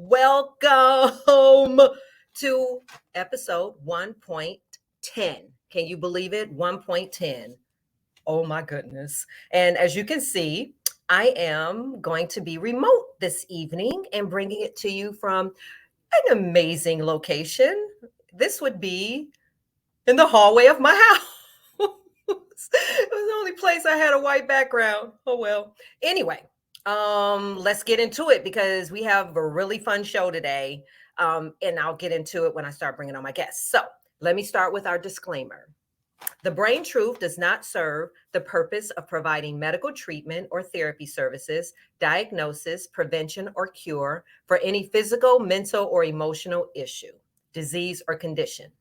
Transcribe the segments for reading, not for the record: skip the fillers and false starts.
Welcome to episode 1.10. Can you believe it? 1.10. Oh my goodness. And as you can see, I am going to be remote this evening and bringing it to you from an amazing location. This would be in the hallway of my house. It was the only place I had a white background. Oh well. Anyway, let's get into it because we have a really fun show today. And I'll get into it when I start bringing on my guests. So let me start with our disclaimer. The Brain Truth does not serve the purpose of providing medical treatment or therapy services, diagnosis, prevention, or cure for any physical, mental, or emotional issue, disease, or condition.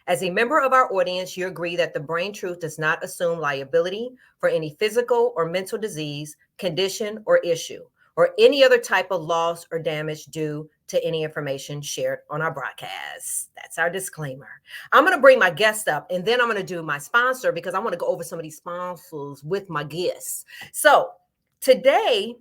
As a member of our audience, you agree that the Brain Truth does not assume liability for any physical or mental disease, condition, or issue, or any other type of loss or damage due to any information shared on our broadcast. That's our disclaimer. I'm going to bring my guest up and then I'm going to do my sponsor because I want to go over some of these sponsors with my guests. So today,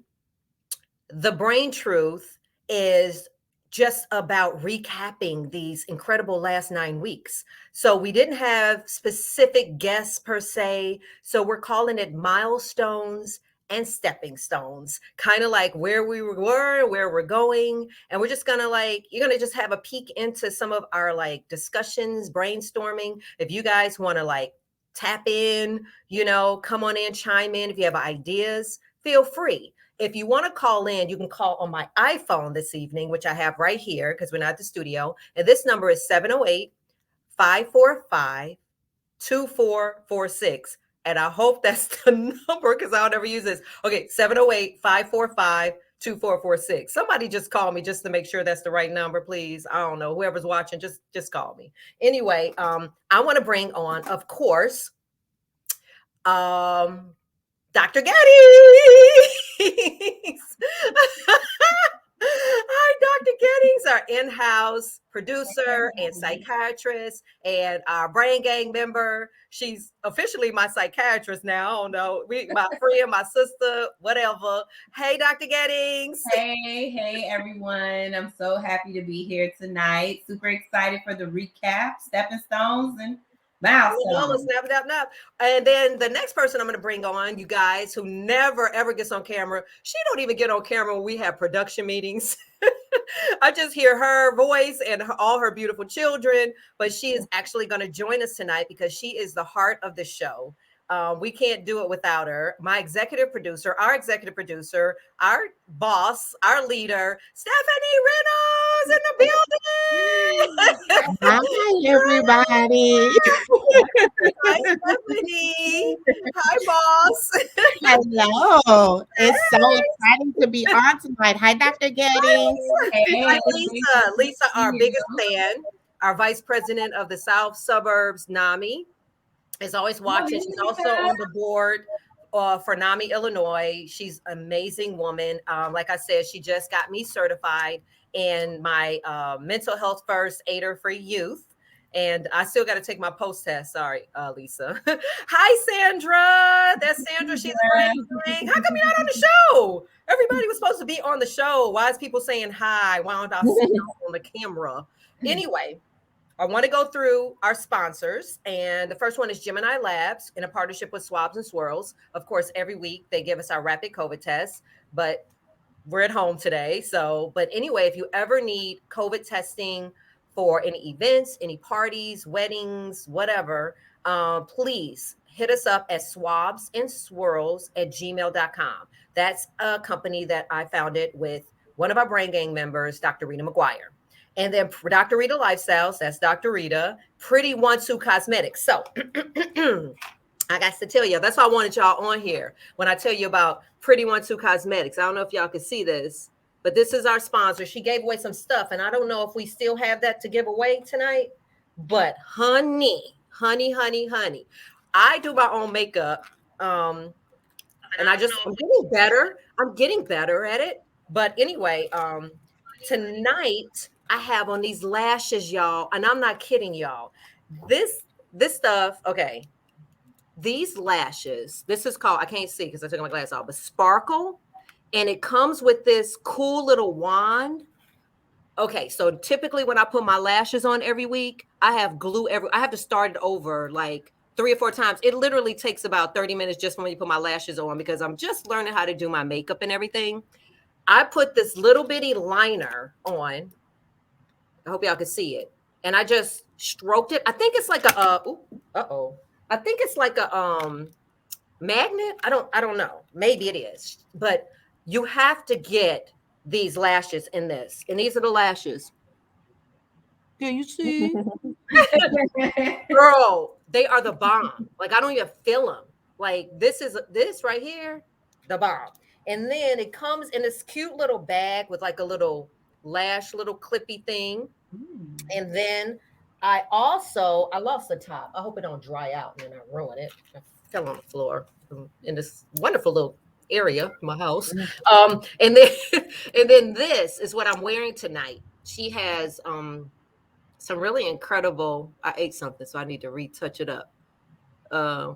the Brain Truth is just about recapping these incredible last 9 weeks. So we didn't have specific guests per se. So we're calling it Milestones and Stepping Stones, kind of like where we were, where we're going. And we're just gonna you're gonna just have a peek into some of our discussions, brainstorming. If you guys want to tap in, come on in, chime in. If you have ideas, feel free. If you want to call in, you can call on my iPhone this evening, which I have right here because we're not at the studio. And this number is 708-545-2446. And I hope that's the number because I don't ever use this. Okay, 708-545-2446. Somebody just call me just to make sure that's the right number, please. I don't know. Whoever's watching, just call me. Anyway, I want to bring on, of course, Dr. Getty. Hi, Dr. Gettings, our in-house producer and psychiatrist and our Brain Gang member. She's officially my psychiatrist now. I don't know. My friend, my sister, whatever. Hey, Dr. Gettings. Hey, everyone. I'm so happy to be here tonight. Super excited for the recap, stepping stones, and milestones. Snap. And then the next person I'm going to bring on, you guys, who never, ever gets on camera. She don't even get on camera when we have production meetings. I just hear her voice and all her beautiful children, but she is actually going to join us tonight because she is the heart of the show. We can't do it without her. My executive producer, our boss, our leader, Stephanie Reynolds in the building. Hi, everybody. Hi, Stephanie. Hi, boss. Hello. It's so exciting to be on tonight. Hi, Dr. Getty. Hi, Lisa. Lisa, our biggest fan, our vice president of the South Suburbs, NAMI, is always watching. She's also on the board for NAMI, Illinois. She's an amazing woman. Like I said, she just got me certified in my mental health first aider for youth. And I still got to take my post test. Sorry, Lisa. Hi, Sandra. That's Sandra. She's Brain. How come you're not on the show? Everybody was supposed to be on the show. Why is people saying hi? Why don't I see you on the camera? Anyway, I want to go through our sponsors. And the first one is Gemini Labs in a partnership with Swabs and Swirls. Of course, every week they give us our rapid COVID tests, but we're at home today. But anyway, if you ever need COVID testing for any events, any parties, weddings, whatever, please hit us up at swabsandswirls@gmail.com. That's a company that I founded with one of our Brain Gang members, Dr. Rita McGuire. And then Dr. Rita Lifestyles, that's Dr. Rita, Pretty 1-2 Cosmetics. So I got to tell you, that's why I wanted y'all on here when I tell you about Pretty 1-2 Cosmetics. I don't know if y'all can see this, but this is our sponsor. She gave away some stuff, and I don't know if we still have that to give away tonight. But honey, I do my own makeup, and I'm getting better. I'm getting better at it. But anyway, tonight I have on these lashes, y'all, and I'm not kidding y'all. This stuff, okay. These lashes, this is called, I can't see because I took my glasses off, but Sparkle. And it comes with this cool little wand. Okay, so typically when I put my lashes on every week, I have glue I have to start it over like 3 or 4 times. It literally takes about 30 minutes just when you put my lashes on because I'm just learning how to do my makeup and everything. I put this little bitty liner on. I hope y'all can see it. And I just stroked it. I think it's like a uh-oh. I think it's like a magnet. I don't know. Maybe it is. But you have to get these lashes in this. And these are the lashes. Can you see? Girl, they are the bomb. Like I don't even feel them. Like this right here, the bomb. And then it comes in this cute little bag with like a little little clippy thing. And then I lost the top. I hope it don't dry out and then I ruin it. I fell on the floor in this wonderful little area, my house. And then and then this is what I'm wearing tonight. She has some really incredible. I ate something, so I need to retouch it up. Uh,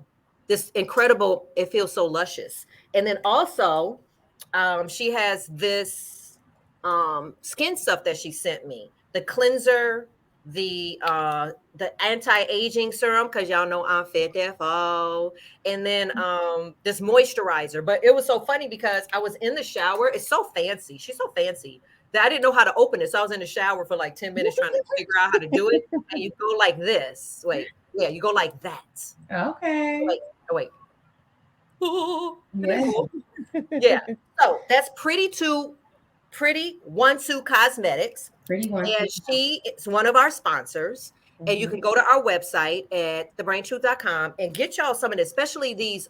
this incredible. It feels so luscious, and then also, she has this skin stuff that she sent me. The cleanser, the anti-aging serum, because y'all know I'm fit there fall, and then this moisturizer. But it was so funny because I was in the shower. It's so fancy. She's so fancy that I didn't know how to open it. So I was in the shower for like 10 minutes trying to figure out how to do it. And you go like this. Wait, yeah, you go like that. Okay. Wait, oh, wait. Oh, Yeah. cool? Yeah. So that's Pretty One Two Cosmetics. Pretty one. And she is one of our sponsors. And you can go to our website at thebraintruth.com and get y'all some of this, especially these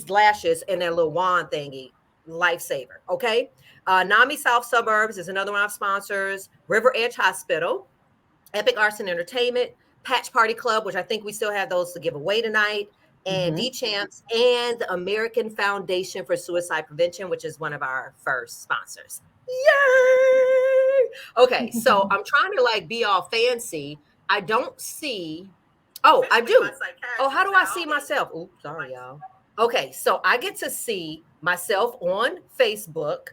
lashes and their little wand thingy. Lifesaver. Okay. Nami South Suburbs is another one of our sponsors. River Edge Hospital, Epic Arts and Entertainment, Patch Party Club, which I think we still have those to give away tonight, and D-Champs, and the American Foundation for Suicide Prevention, which is one of our first sponsors. Yay! Okay, so I'm trying to like be all fancy. I don't see. Oh, I do. Oh, how do I see myself? Oops, sorry, y'all. Okay, so I get to see myself on Facebook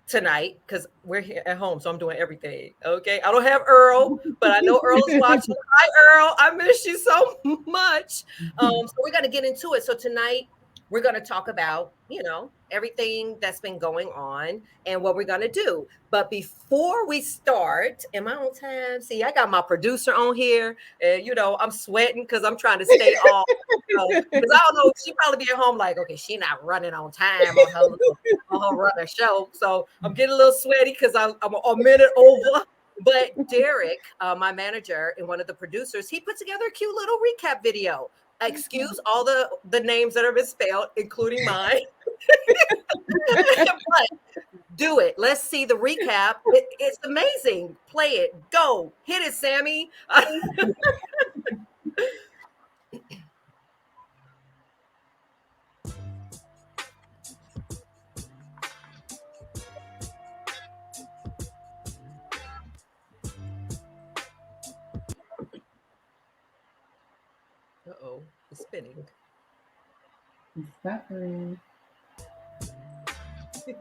tonight because we're here at home, so I'm doing everything. Okay, I don't have Earl, but I know Earl's watching. Hi, Earl, I miss you so much. So we're gonna get into it. So tonight we're gonna talk about everything that's been going on and what we're gonna do. But before we start, am I on time? See, I got my producer on here, and I'm sweating because I'm trying to stay off. Because I don't know, she probably be at home like, okay, she not running on time on her runner show. So I'm getting a little sweaty because I'm a minute over. But Derek, my manager and one of the producers, he put together a cute little recap video. Excuse all the names that are misspelled, including mine. But do it. Let's see the recap. It's amazing. Play it. Go. Hit it, Sammy. Uh-oh, it's spinning. Suffering. It's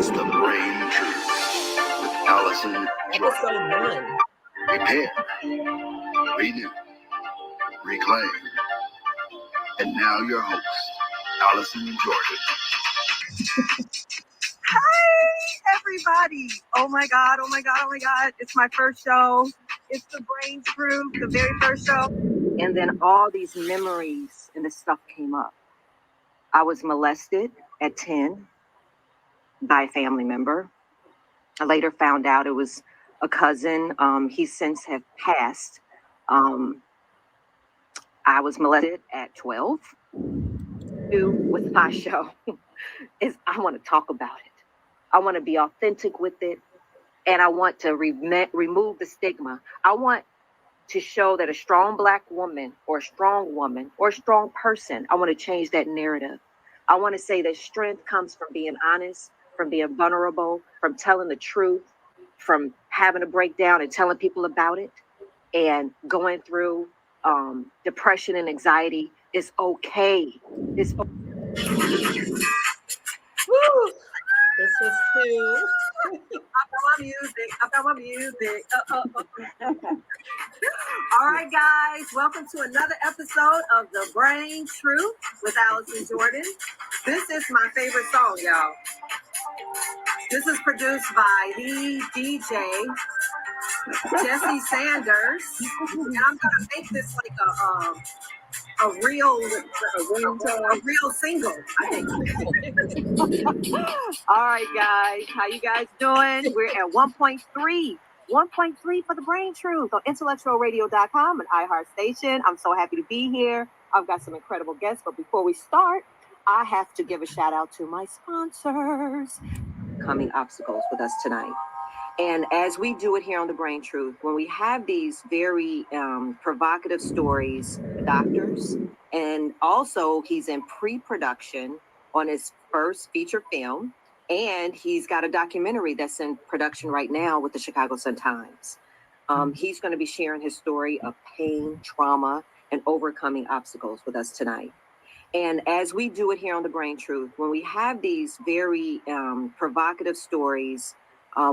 the Brain Truth with Allison Episode Jordan. 1. Repair, renew, reclaim. And now your host, Allison Jordan. Hi, everybody. Oh my God. It's my first show. It's the Brain Truth, the very first show. And then all these memories and this stuff came up. I was molested at 10 by a family member. I later found out it was a cousin. He since have passed. I was molested at 12. With my show is I want to talk about it. I want to be authentic with it. And I want to remove the stigma. I want to show that a strong Black woman or a strong woman or a strong person, I want to change that narrative. I want to say that strength comes from being honest, from being vulnerable, from telling the truth, from having a breakdown and telling people about it, and going through depression and anxiety is okay. It's Woo! This was 2. music. All right, guys, welcome to another episode of The Brain Truth with Allison Jordan. This is my favorite song, y'all. This is produced by the DJ Jesse Sanders, and I'm gonna make this like a real single, I think. All right, guys. How you guys doing? We're at 1.3. 1.3 for the Brain Truth on intellectualradio.com and iHeart Station. I'm so happy to be here. I've got some incredible guests, but before we start, I have to give a shout out to my sponsors. Coming obstacles with us tonight. And as we do it here on The Brain Truth, when we have these very provocative stories, doctors, and also he's in pre-production on his first feature film, and he's got a documentary that's in production right now with the Chicago Sun-Times. He's going to be sharing his story of pain, trauma, and overcoming obstacles with us tonight. And as we do it here on The Brain Truth, when we have these very provocative stories,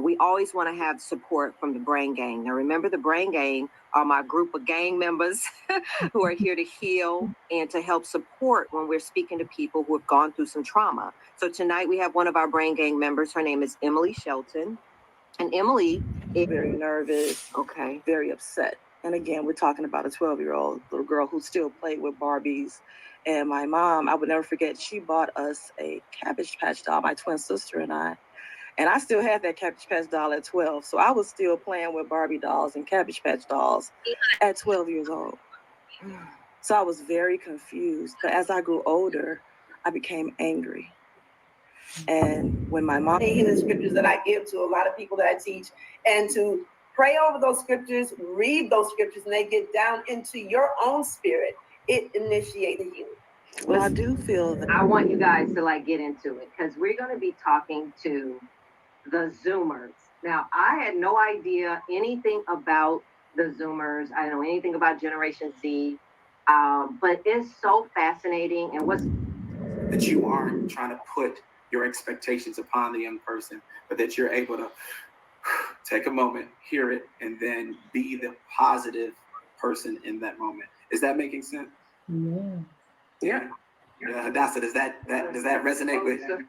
we always want to have support from the Brain Gang. Now, remember, the Brain Gang are my group of gang members who are here to heal and to help support when we're speaking to people who have gone through some trauma. So tonight we have one of our Brain Gang members. Her name is Emily Shelton. And Emily is very nervous, okay, very upset. And again, we're talking about a 12-year-old little girl who still played with Barbies. And my mom, I would never forget, she bought us a Cabbage Patch doll, my twin sister and I. And I still had that Cabbage Patch doll at 12. So I was still playing with Barbie dolls and Cabbage Patch dolls at 12 years old. So I was very confused. But as I grew older, I became angry. And when my mom in the scriptures that I give to a lot of people that I teach, and to pray over those scriptures, read those scriptures, and they get down into your own spirit, it initiates you. Well, I do feel that I want you guys to get into it because we're going to be talking to the Zoomers. Now, I had no idea anything about the Zoomers. I don't know anything about Generation Z, but it's so fascinating. And what's that you aren't trying to put your expectations upon the young person, but that you're able to take a moment, hear it, and then be the positive person in that moment. Is that making sense? Yeah. Hadassah, does that resonate with you?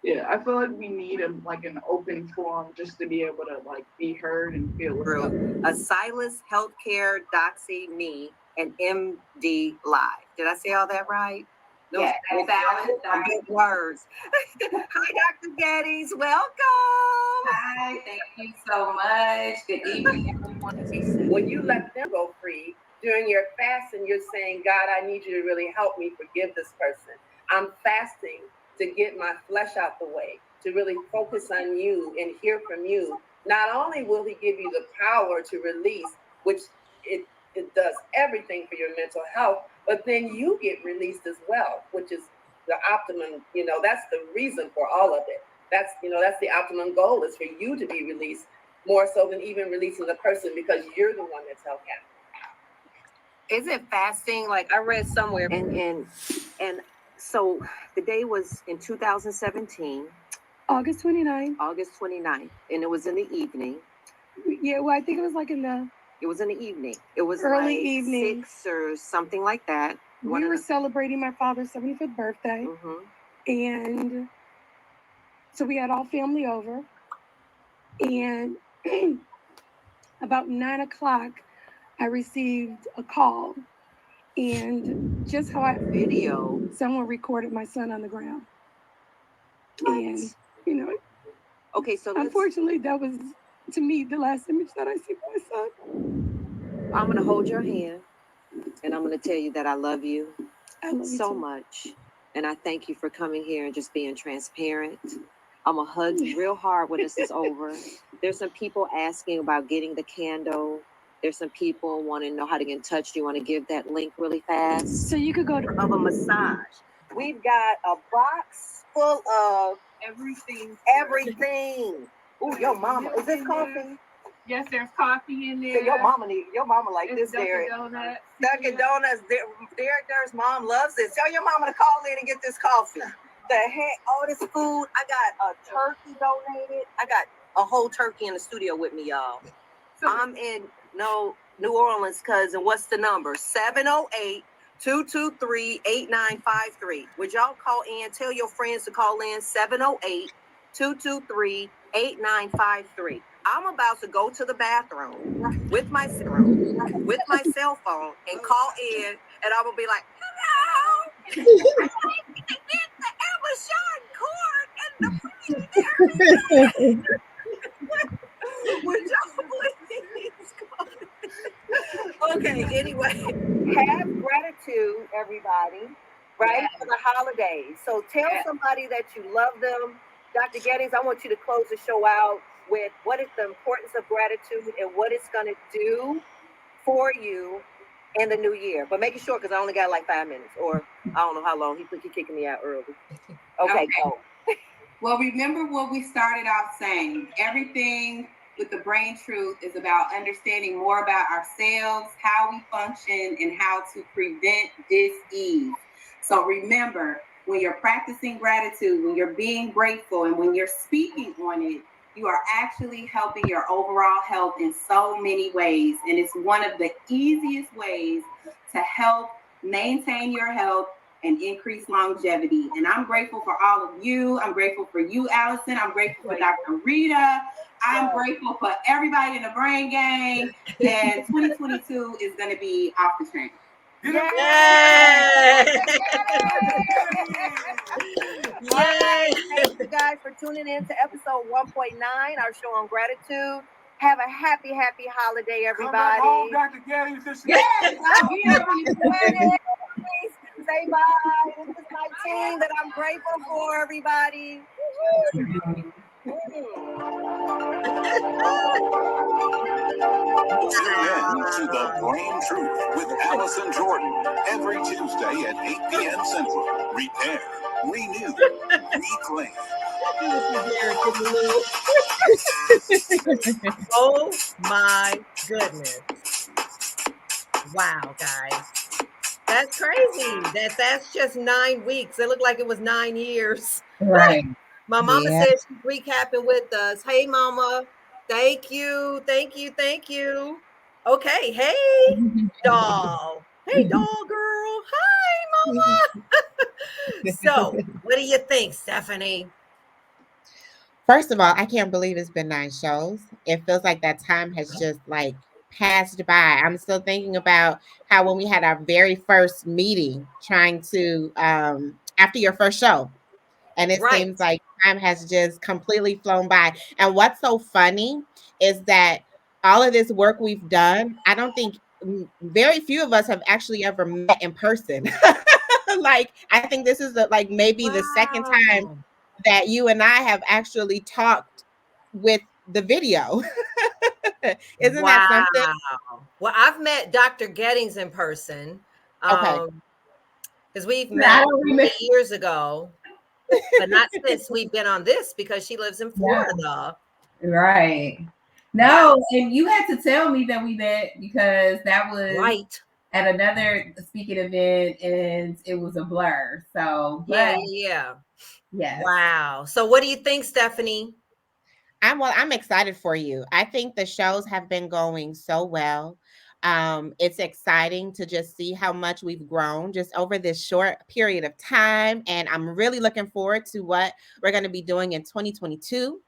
Yeah, I feel like we need an open forum just to be able to be heard and feel through a Silas Healthcare, Doxy, me, and MD Live. Did I say all that right? Yes, good words. Hi, Dr. Geddes. Welcome. Hi, thank you so much. Good evening, everyone. When you let them go free during your fast and you're saying, God, I need you to really help me forgive this person. I'm fasting to get my flesh out the way, to really focus on you and hear from you. Not only will he give you the power to release, which it does everything for your mental health, but then you get released as well, which is the optimum, that's the reason for all of it. That's the optimum goal, is for you to be released more so than even releasing the person, because you're the one that's held captive. Is it fasting? I read somewhere, and so the day was in 2017, August 29th. August 29th, and it was in the evening. Yeah, well, I think it was it was in the evening. It was early evening, 6 or something like that. We were celebrating my father's 75th birthday, and so we had all family over, and about 9 o'clock, I received a call, and just how someone recorded my son on the ground. What? And, okay, so unfortunately, that was, to me, the last image that I see of my son. I'm going to hold your hand, and I'm going to tell you that I love you. I love you so too. much. And I thank you for coming here and just being transparent. I'm going to hug you real hard when this is over. There's some people asking about getting the candle. There's some people wanting to know how to get in touch. Do you want to give that link really fast? So you could go to of a massage. We've got a box full of everything. Ooh, your mama. Is this coffee? Yes, there's coffee in there. So your mama like it's this, Derek. Donuts. Dunkin' Donuts. Derek's mom loves this. Tell your mama to call in and get this coffee. The heck, all this food. I got a turkey donated. I got a whole turkey in the studio with me, y'all. I'm in New Orleans, cousin. What's the number? 708-223-8953. Would y'all call in? Tell your friends to call in 708-223-8953. I'm about to go to the bathroom with my cell phone and call in, and I'm gonna be like, "Hello, the Amazon cord and the preliminary." Would y'all please call? Okay, anyway, have gratitude, everybody, right, for the holidays. So tell somebody that you love them. Dr. Gettys, I want you to close the show out with what is the importance of gratitude and what it's going to do for you in the new year. But make it short because I only got like 5 minutes, or I don't know how long. He kicking me out early. Okay, go. Well, remember what we started off saying. Everything with the Brain Truth is about understanding more about ourselves, how we function, and how to prevent dis-ease. So remember, when you're practicing gratitude, when you're being grateful, and when you're speaking on it, you are actually helping your overall health in so many ways. And it's one of the easiest ways to help maintain your health and increase longevity. And I'm grateful for all of you. I'm grateful for you, Allison. I'm grateful for Dr. Rita. I'm grateful for everybody in the Brain Gang. And 2022 is going to be off the chain. Yay! All right, thank you guys for tuning in to episode 1.9, our show on gratitude. Have a happy holiday, everybody. Come back home, Dr. Gettys. Yes, I'll be here when you say bye. This is my team that I'm grateful for, everybody. Tune in to The Brain Truth with Allison Jordan every Tuesday at 8 p.m. Central. Repair, renew, reclaim. Oh my goodness. Wow, guys. That's crazy. That's just 9 weeks. It looked like it was 9 years. Right. My mama said she's recapping with us. Hey, mama. Thank you. Thank you. Thank you. Okay. Hey, doll. Hey, doll girl. Hi, mama. So, what do you think, Stephanie? First of all, I can't believe it's been 9 shows. It feels like that time has just like passed by. I'm still thinking about how when we had our very first meeting trying to after your first show, and it Right. seems like time has just completely flown by. And what's so funny is that all of this work we've done, I don't think very few of us have actually ever met in person. Like I think this is like maybe the second time Wow. that you and I have actually talked with the video. Isn't that something? Wow. Well, I've met Dr. Gettys in person. Okay. Because we've I met don't remember. many years ago, but not since we've been on this because she lives in Florida. Right. No, and you had to tell me that we met because that was Right. at another speaking event and it was a blur. So, Yeah, but yeah. yes. Wow. So what do you think, Stephanie? I'm excited for you. I think the shows have been going so well. It's exciting to just see how much we've grown just over this short period of time. And I'm really looking forward to what we're going to be doing in 2022.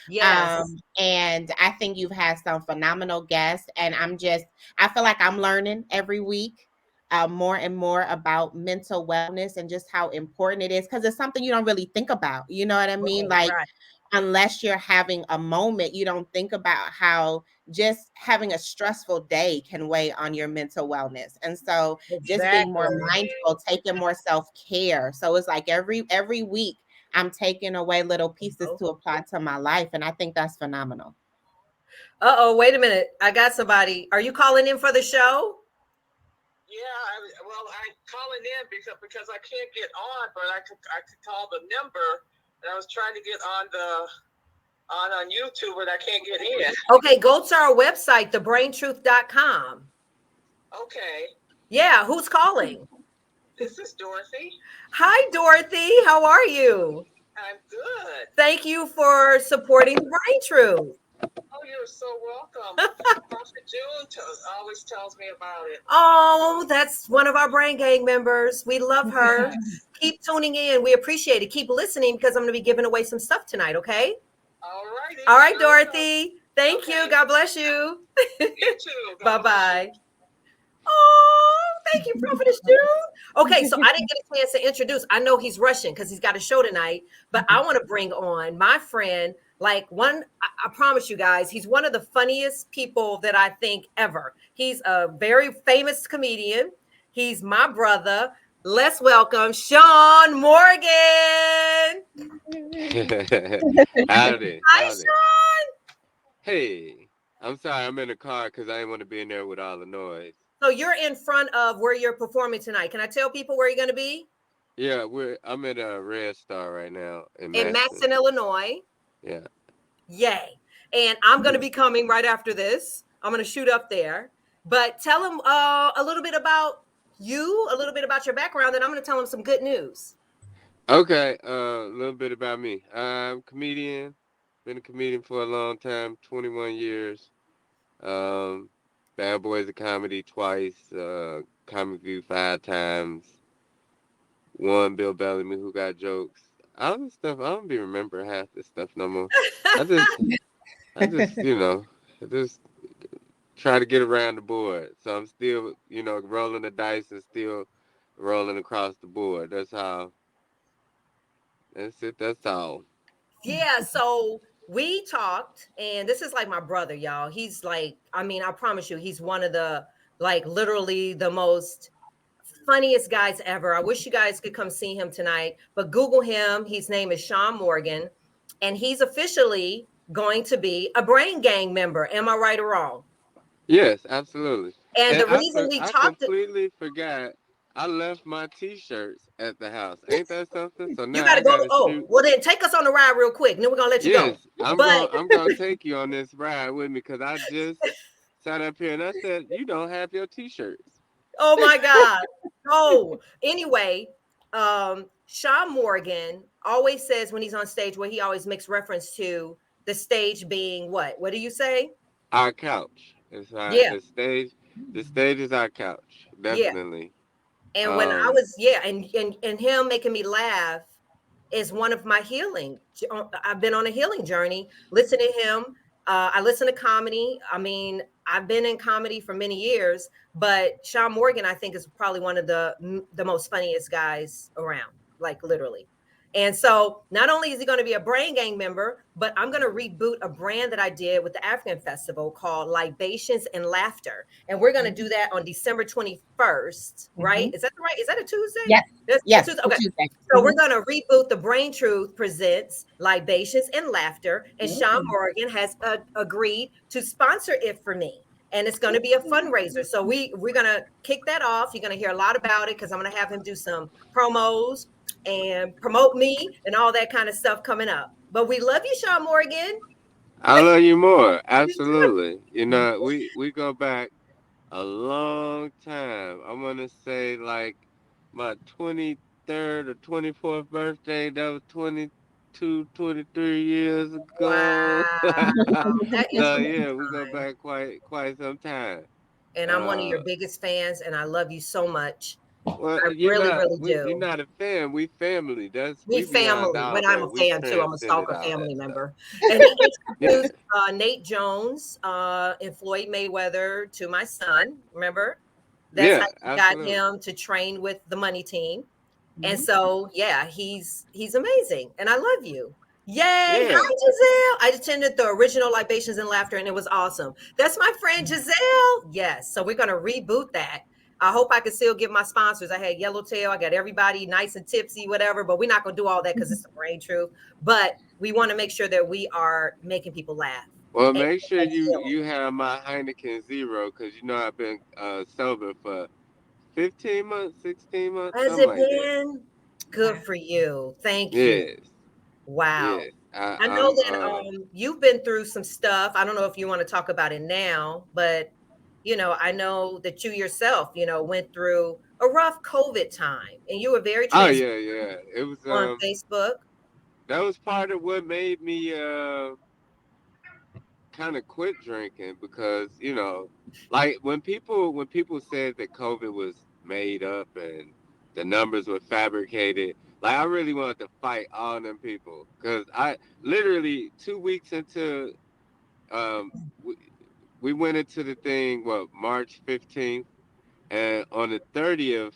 Yes. And I think you've had some phenomenal guests. And I feel like I'm learning every week more and more about mental wellness and just how important it is because it's something you don't really think about. You know what I mean? Right, Like, right. unless you're having a moment, you don't think about how just having a stressful day can weigh on your mental wellness. And so just being more Exactly. mindful, taking more self-care. So it's like every week I'm taking away little pieces to apply to my life. And I think that's phenomenal. Uh-oh, wait a minute. I got somebody. Are you calling in for the show? Yeah, I'm calling in because I can't get on, but I could call the number, and I was trying to get on YouTube, but I can't get in. Okay, go to our website, thebraintruth.com. Okay. Yeah, who's calling? This is Dorothy. Hi, Dorothy. How are you? I'm good. Thank you for supporting the Brain Truth. Oh, you're so welcome. Prophet June always tells me about it. Oh, that's one of our Brain Gang members. We love her. Keep tuning in. We appreciate it. Keep listening because I'm going to be giving away some stuff tonight, okay? All righty. All right, Sure Dorothy. Thank Okay. you. God bless you. You too. Bye bye. Oh, thank you, Prophetess June. Okay, so I didn't get a chance to introduce. I know he's rushing because he's got a show tonight, but I want to bring on my friend. Like one, I promise you guys, he's one of the funniest people that I think ever. He's a very famous comedian. He's my brother. Let's welcome Sean Morgan. Howdy. Hi, Sean. Hey, I'm sorry, I'm in the car because I didn't want to be in there with all the noise. So you're in front of where you're performing tonight. Can I tell people where you're going to be? Yeah, I'm at a Red Star right now in In Maston. Matson, Illinois. Yeah. Yay. And I'm going to be coming right after this. I'm going to shoot up there. But tell them a little bit about you, a little bit about your background, and I'm going to tell them some good news. Okay, a little bit about me. I'm a comedian. Been a comedian for a long time, 21 years. Bad Boys of Comedy twice, Comic View 5 times. One Bill Bellamy Who Got Jokes. All this stuff, I don't be remember half this stuff no more. I just, I just try to get around the board. So I'm still, rolling the dice and still rolling across the board. That's it. That's all. Yeah, so we talked, and this is like my brother, y'all. He's like, I mean, I promise you, he's one of the, like, literally the most funniest guys ever. I wish you guys could come see him tonight, but Google him. His name is Sean Morgan, and he's officially going to be a Brain Gang member. Am I right or wrong? Yes, absolutely. And And the reason we I talked, completely forgot. I left my T-shirts at the house. Ain't that something? So you now got to I go. got to Oh, shoot. well, then take us on the ride real quick, and then we're gonna let you go. Yes, I'm But going. I'm going to take you on this ride with me because I just sat up here and I said, "You don't have your T-shirts." oh my God. Oh, anyway, Sean Morgan always says when he's on stage, where he always makes reference to the stage being what? What do you say? Our couch. It's Yeah, the stage. The stage is our couch. yeah. Definitely. And when I Um. was, yeah, and him making me laugh is one of my healing. I've been on a healing journey. Listen to him. I listen to comedy. I mean, I've been in comedy for many years, but Sean Morgan, I think, is probably one of the most funniest guys around, like literally. And so, not only is he going to be a Brain Gang member, but I'm going to reboot a brand that I did with the African Festival called Libations and Laughter, and we're going to do that on December 21st. Right? Is that right? Is that a Tuesday? Yes. That's Yes. Tuesday. Okay. Tuesday. So we're going to reboot the Brain Truth presents Libations and Laughter, and Sean Morgan has agreed to sponsor it for me. And it's going to be a fundraiser. So we're going to kick that off. You're going to hear a lot about it because I'm going to have him do some promos and promote me and all that kind of stuff coming up. But we love you, Sean Morgan. I love you more. Absolutely. We go back a long time. I want to say like my 23rd or 24th birthday. That was 22, 23 years ago. Wow. That is So a yeah, we long go time. back quite some time. And I'm one of your Uh, biggest fans, and I love you so much. well, I really, really you're do. not a fan. We family. We We beyond family, all but I'm a that. We fan too. I'm a transcended stalker all family that stuff. member. And he Yeah. introduced Nate Jones and Floyd Mayweather to my son. Remember? That's how Yeah, he got absolutely. him to train with the money team. And so, yeah, he's amazing, and I love you. Yay! Hi, Yeah. Giselle. I attended the original Libations and Laughter, and it was awesome. That's my friend Giselle. Yes, so we're gonna reboot that. I hope I can still get my sponsors. I had Yellowtail. I got everybody nice and tipsy, whatever. But we're not gonna do all that because it's the Brain Truth. But we want to make sure that we are making people laugh. Well, And make sure healing. you have my Heineken Zero because I've been sober for 15 months, 16 months, Has something it like that. been good for you? Thank you. Yes, Wow. yes. I know I'm that you've been through some stuff. I don't know if you want to talk about it now, but I know that you yourself, went through a rough COVID time, and you were very Oh transparent yeah. It was on Facebook. that was part of what made me kind of quit drinking because like when people said that COVID was made up and the numbers were fabricated, like I really wanted to fight all them people because I literally 2 weeks into um we, we went into the thing March 15th, and on the 30th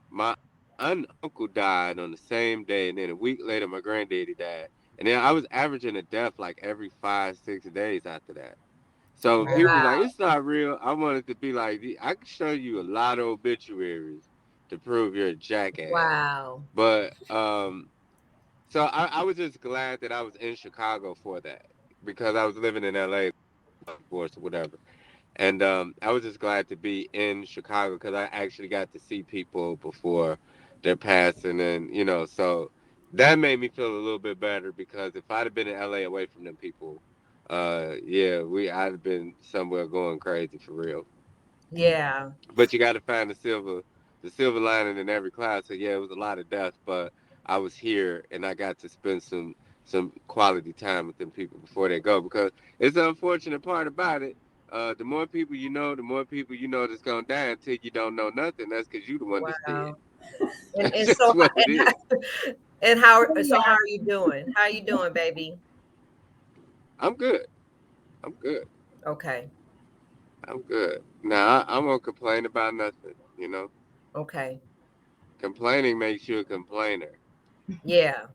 my uncle died on the same day, and then a week later my granddaddy died, and then I was averaging a death like every 5-6 days after that. So people was Wow. like, it's not real. I wanted to be like, I can show you a lot of obituaries to prove you're a jackass. Wow. But so I was just glad that I was in Chicago for that because I was living in LA, divorce or whatever. And I was just glad to be in Chicago because I actually got to see people before their passing, and so that made me feel a little bit better because if I'd have been in LA away from them people, yeah, I'd have been somewhere going crazy for real. Yeah. But you got to find the silver lining in every cloud. So yeah, it was a lot of death, but I was here and I got to spend some quality time with them people before they go because it's the unfortunate part about it. The more people you know, the more people you know that's gonna die until you don't know nothing. That's because you the one that's dead. Wow. And That's and so just what it is. and how are you doing? How are you doing, baby? I'm good. I'm good. Okay. I'm good. Now I won't complain about nothing. Okay. Complaining makes you a complainer. Yeah.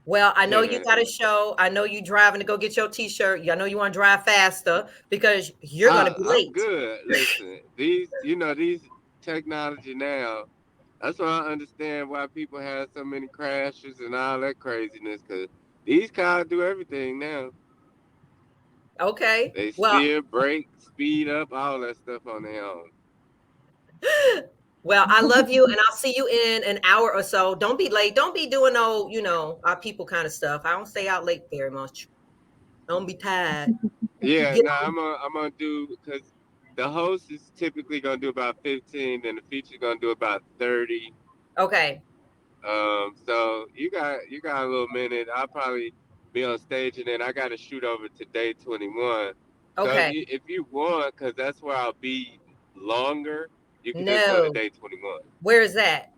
Well, I know you got a show. I know you driving to go get your t-shirt. I know you want to drive faster because you're going to be I'm late. good. Listen, these technology now. That's why I understand why people have so many crashes and all that craziness. Cause these cars do everything now. Okay. They Well, steer, brake, speed up, all that stuff on their own. well, I love you and I'll see you in an hour or so. Don't be late. Don't be doing no, our people kind of stuff. I don't stay out late very much. Don't be tired. Yeah, Get no, I'm gonna do because the host is typically gonna do about 15, and the feature's gonna do about 30. okay. So you got a little minute. I'll probably be on stage, and then I got to shoot over to day 21. So Okay. if you want, because that's where I'll be longer, you can just go to No. day 21. Where is that?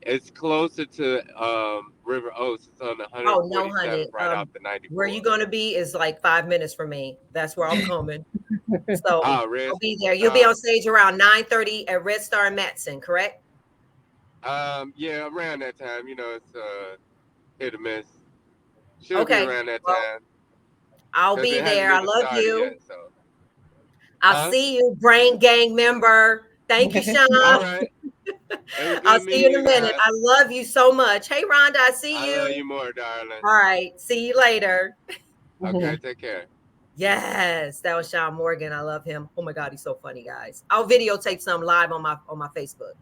It's closer to River Oaks. It's on Oh no, honey. 147th, right off the Where 94. you gonna be is like 5 minutes from me. That's where I'm coming. So Oh, Red. I'll be there. You'll be on stage around 9:30 at Red Star and Matson, correct? Yeah, around that time. It's hit or miss. Should be Okay. around that Well, time I'll because be it hasn't there. I even love started you. yet. So, I'll huh? see you, Brain Gang member. Thank you, Sean. All right. It was I'll good see you meeting in a you minute. guys. I love you so much. Hey, Rhonda, I see I you. love you more, darling. All right. See you later. Okay, take care. Yes, that was Sean Morgan. I love him. Oh my God, he's so funny, guys. I'll videotape some live on my Facebook.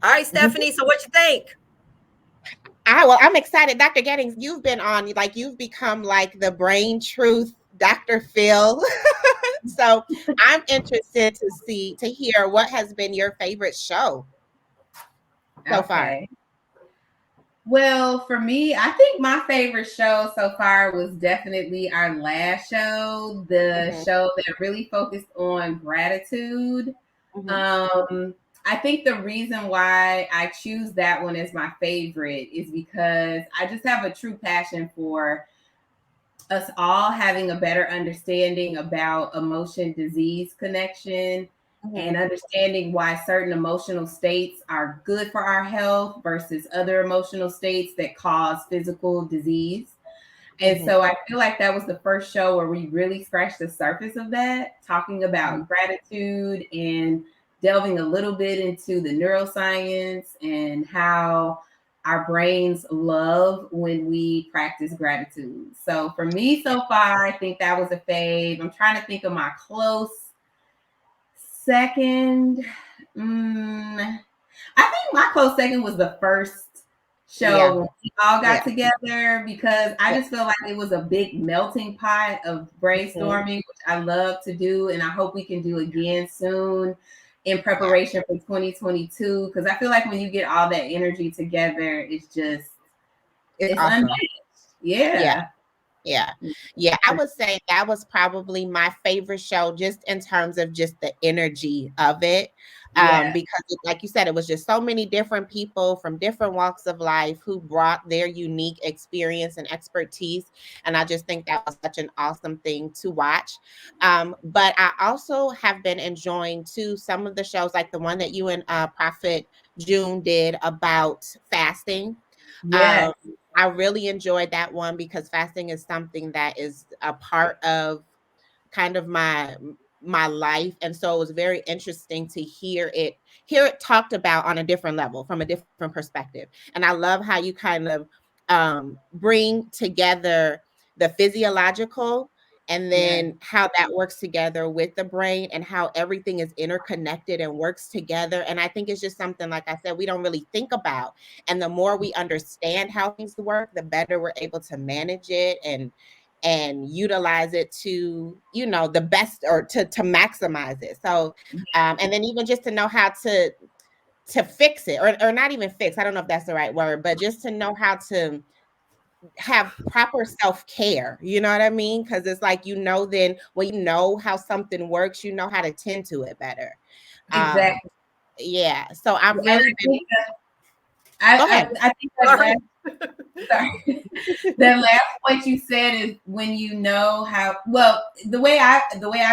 All right, Stephanie. So what you think? I'm excited. Dr. Gettings, you've been on, like, you've become like the brain truth Dr. Phil. So I'm interested to hear what has been your favorite show so far. Well, for me, I think my favorite show so far was definitely our last show, the show that really focused on gratitude. I think the reason why I choose that one as my favorite is because I just have a true passion for us all having a better understanding about emotion disease connection and understanding why certain emotional states are good for our health versus other emotional states that cause physical disease. And so I feel like that was the first show where we really scratched the surface of that, talking about gratitude and delving a little bit into the neuroscience and how our brains love when we practice gratitude. So for me so far, I think that was a fave. I'm trying to think of my close second. I think my close second was the first show when we all got together because I just feel like it was a big melting pot of brainstorming, which I love to do. And I hope we can do again soon in preparation for 2022. Because I feel like when you get all that energy together, it's just It's It's awesome. unmatched. Yeah. Yeah. Yeah. I would say that was probably my favorite show, just in terms of just the energy of it. Yeah. Because like you said, it was just so many different people from different walks of life who brought their unique experience and expertise. And I just think that was such an awesome thing to watch. But I also have been enjoying too some of the shows, like the one that you and Prophet June did about fasting. Yeah. Um, I really enjoyed that one because fasting is something that is a part of kind of my life, and so it was very interesting to hear it talked about on a different level from a different perspective. And I love how you kind of bring together the physiological, and Yeah. then how that works together with the brain, and how everything is interconnected and works together. And I think it's just something, like I said, we don't really think about. And the more we understand how things work, the better we're able to manage it and utilize it to, the best, or to maximize it. So and then even just to know how to fix it, or not even fix, I don't know if that's the right word, but just to know how to have proper self-care, you know what I mean? Because it's like, then when you know how something works, you know how to tend to it better. um Exactly. yeah, so I've And really been. Go ahead. I think that last, sorry, that last point you said is when you know how, well, the way I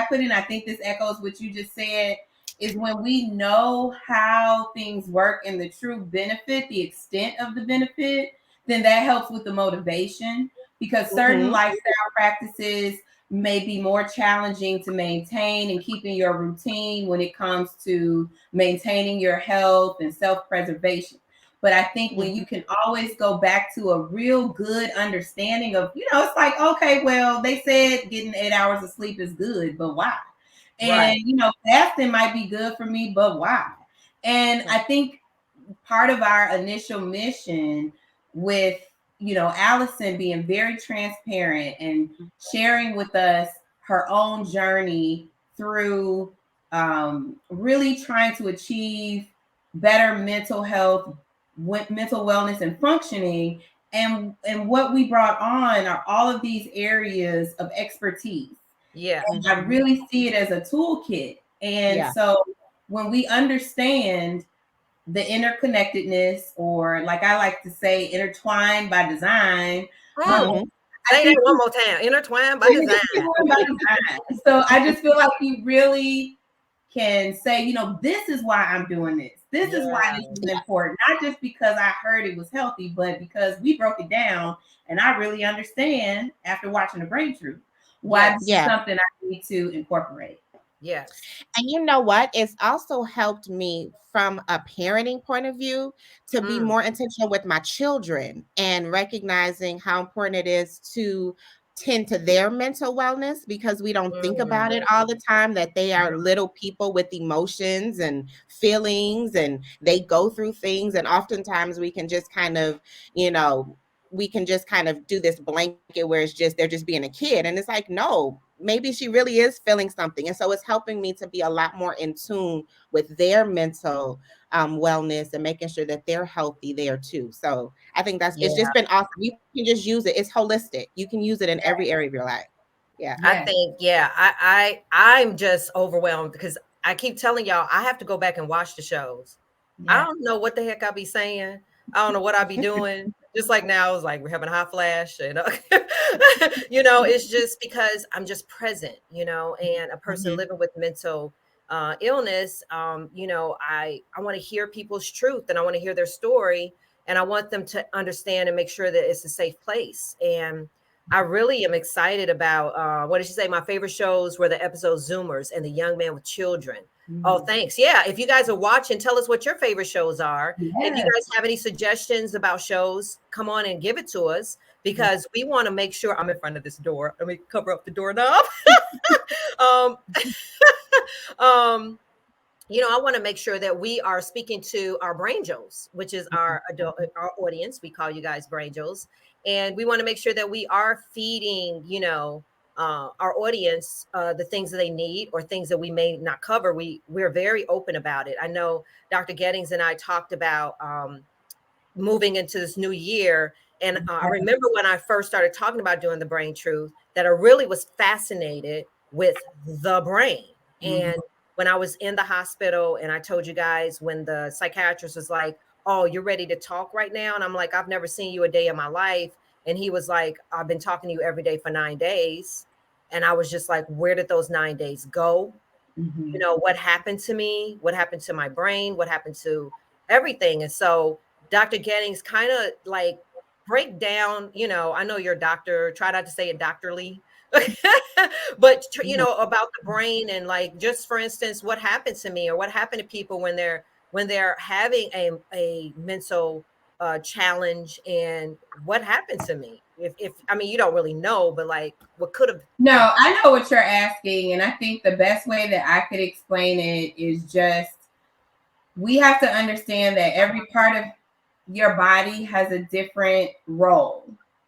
put it, and I think this echoes what you just said, is when we know how things work and the true benefit, the extent of the benefit, then that helps with the motivation, because certain Mhm. lifestyle practices may be more challenging to maintain and keeping your routine when it comes to maintaining your health and self-preservation. But I think when you can always go back to a real good understanding of, it's like, okay, well, they said getting 8 hours of sleep is good, but why? Right. And, fasting might be good for me, but why? And I think part of our initial mission with, Allison being very transparent and sharing with us her own journey through really trying to achieve better mental health, mental wellness and functioning, and what we brought on are all of these areas of expertise. Yeah. And I really see it as a toolkit. And Yeah. so when we understand the interconnectedness, or like I like to say, intertwined by design, Mm. I Say that think one more time. Intertwined by design. so I just feel like we really can say, this is why I'm doing this. This is why Yeah. this is important. Not just because I heard it was healthy, but because we broke it down and I really understand after watching The Brain Truth why this is Yeah. something I need to incorporate. Yes. And you know what? It's also helped me from a parenting point of view to be more intentional with my children, and recognizing how important it is to tend to their mental wellness, because we don't think about it all the time, that they are little people with emotions and feelings, and they go through things. And oftentimes you know, we can just kind of do this blanket where they're just being a kid. And it's like, no, maybe she really is feeling something. And so it's helping me to be a lot more in tune with their mental wellness, and making sure that they're healthy there too. So I think it's Yeah. just been awesome. You can just use it. It's holistic. You can use it in every area of your life. Yeah. I think, yeah, I'm just overwhelmed because I keep telling y'all I have to go back and watch the shows. I don't know what the heck I be saying. I don't know what I be doing. Just like now, I was like, we're having a hot flash, it's just because I'm just present, and a person living with mental illness, I want to hear people's truth, and I want to hear their story, and I want them to understand and make sure that it's a safe place. And I really am excited about what did she say? My favorite shows were the episode Zoomers and The Young Man with Children. Oh, thanks. Yeah. If you guys are watching, tell us what your favorite shows are. If you guys have any suggestions about shows, come on and give it to us, because we want to make sure. I'm in front of this door. Let me cover up the doorknob. um, um, I want to make sure that we are speaking to our Brangels, which is our adult, our audience. We call you guys Brangels, and we want to make sure that we are feeding, our audience the things that they need, or things that we may not cover. We're very open about it. I know Dr. Gettings and I talked about moving into this new year And I remember when I first started talking about doing the brain truth, that I really was fascinated with the brain. And when I was in the hospital, and I told you guys when the psychiatrist was like, "Oh, you're ready to talk right now?" And I'm like, "I've never seen you a day in my life." And he was like, "I've been talking to you every day for 9 days." And I was just like, "Where did those 9 days go? You know, what happened to me? What happened to my brain? What happened to everything?" And so Dr. Gettings kind of like break down, you know, I know you're a doctor, try not to say it doctorly, but you know, about the brain, and like, just for instance, what happened to me, or what happened to people when they're having a mental challenge, and what happened to me. If I mean, you don't really know, but like, what could have. No, I know what you're asking, and I think the best way that I could explain it is just, we have to understand that every part of your body has a different role,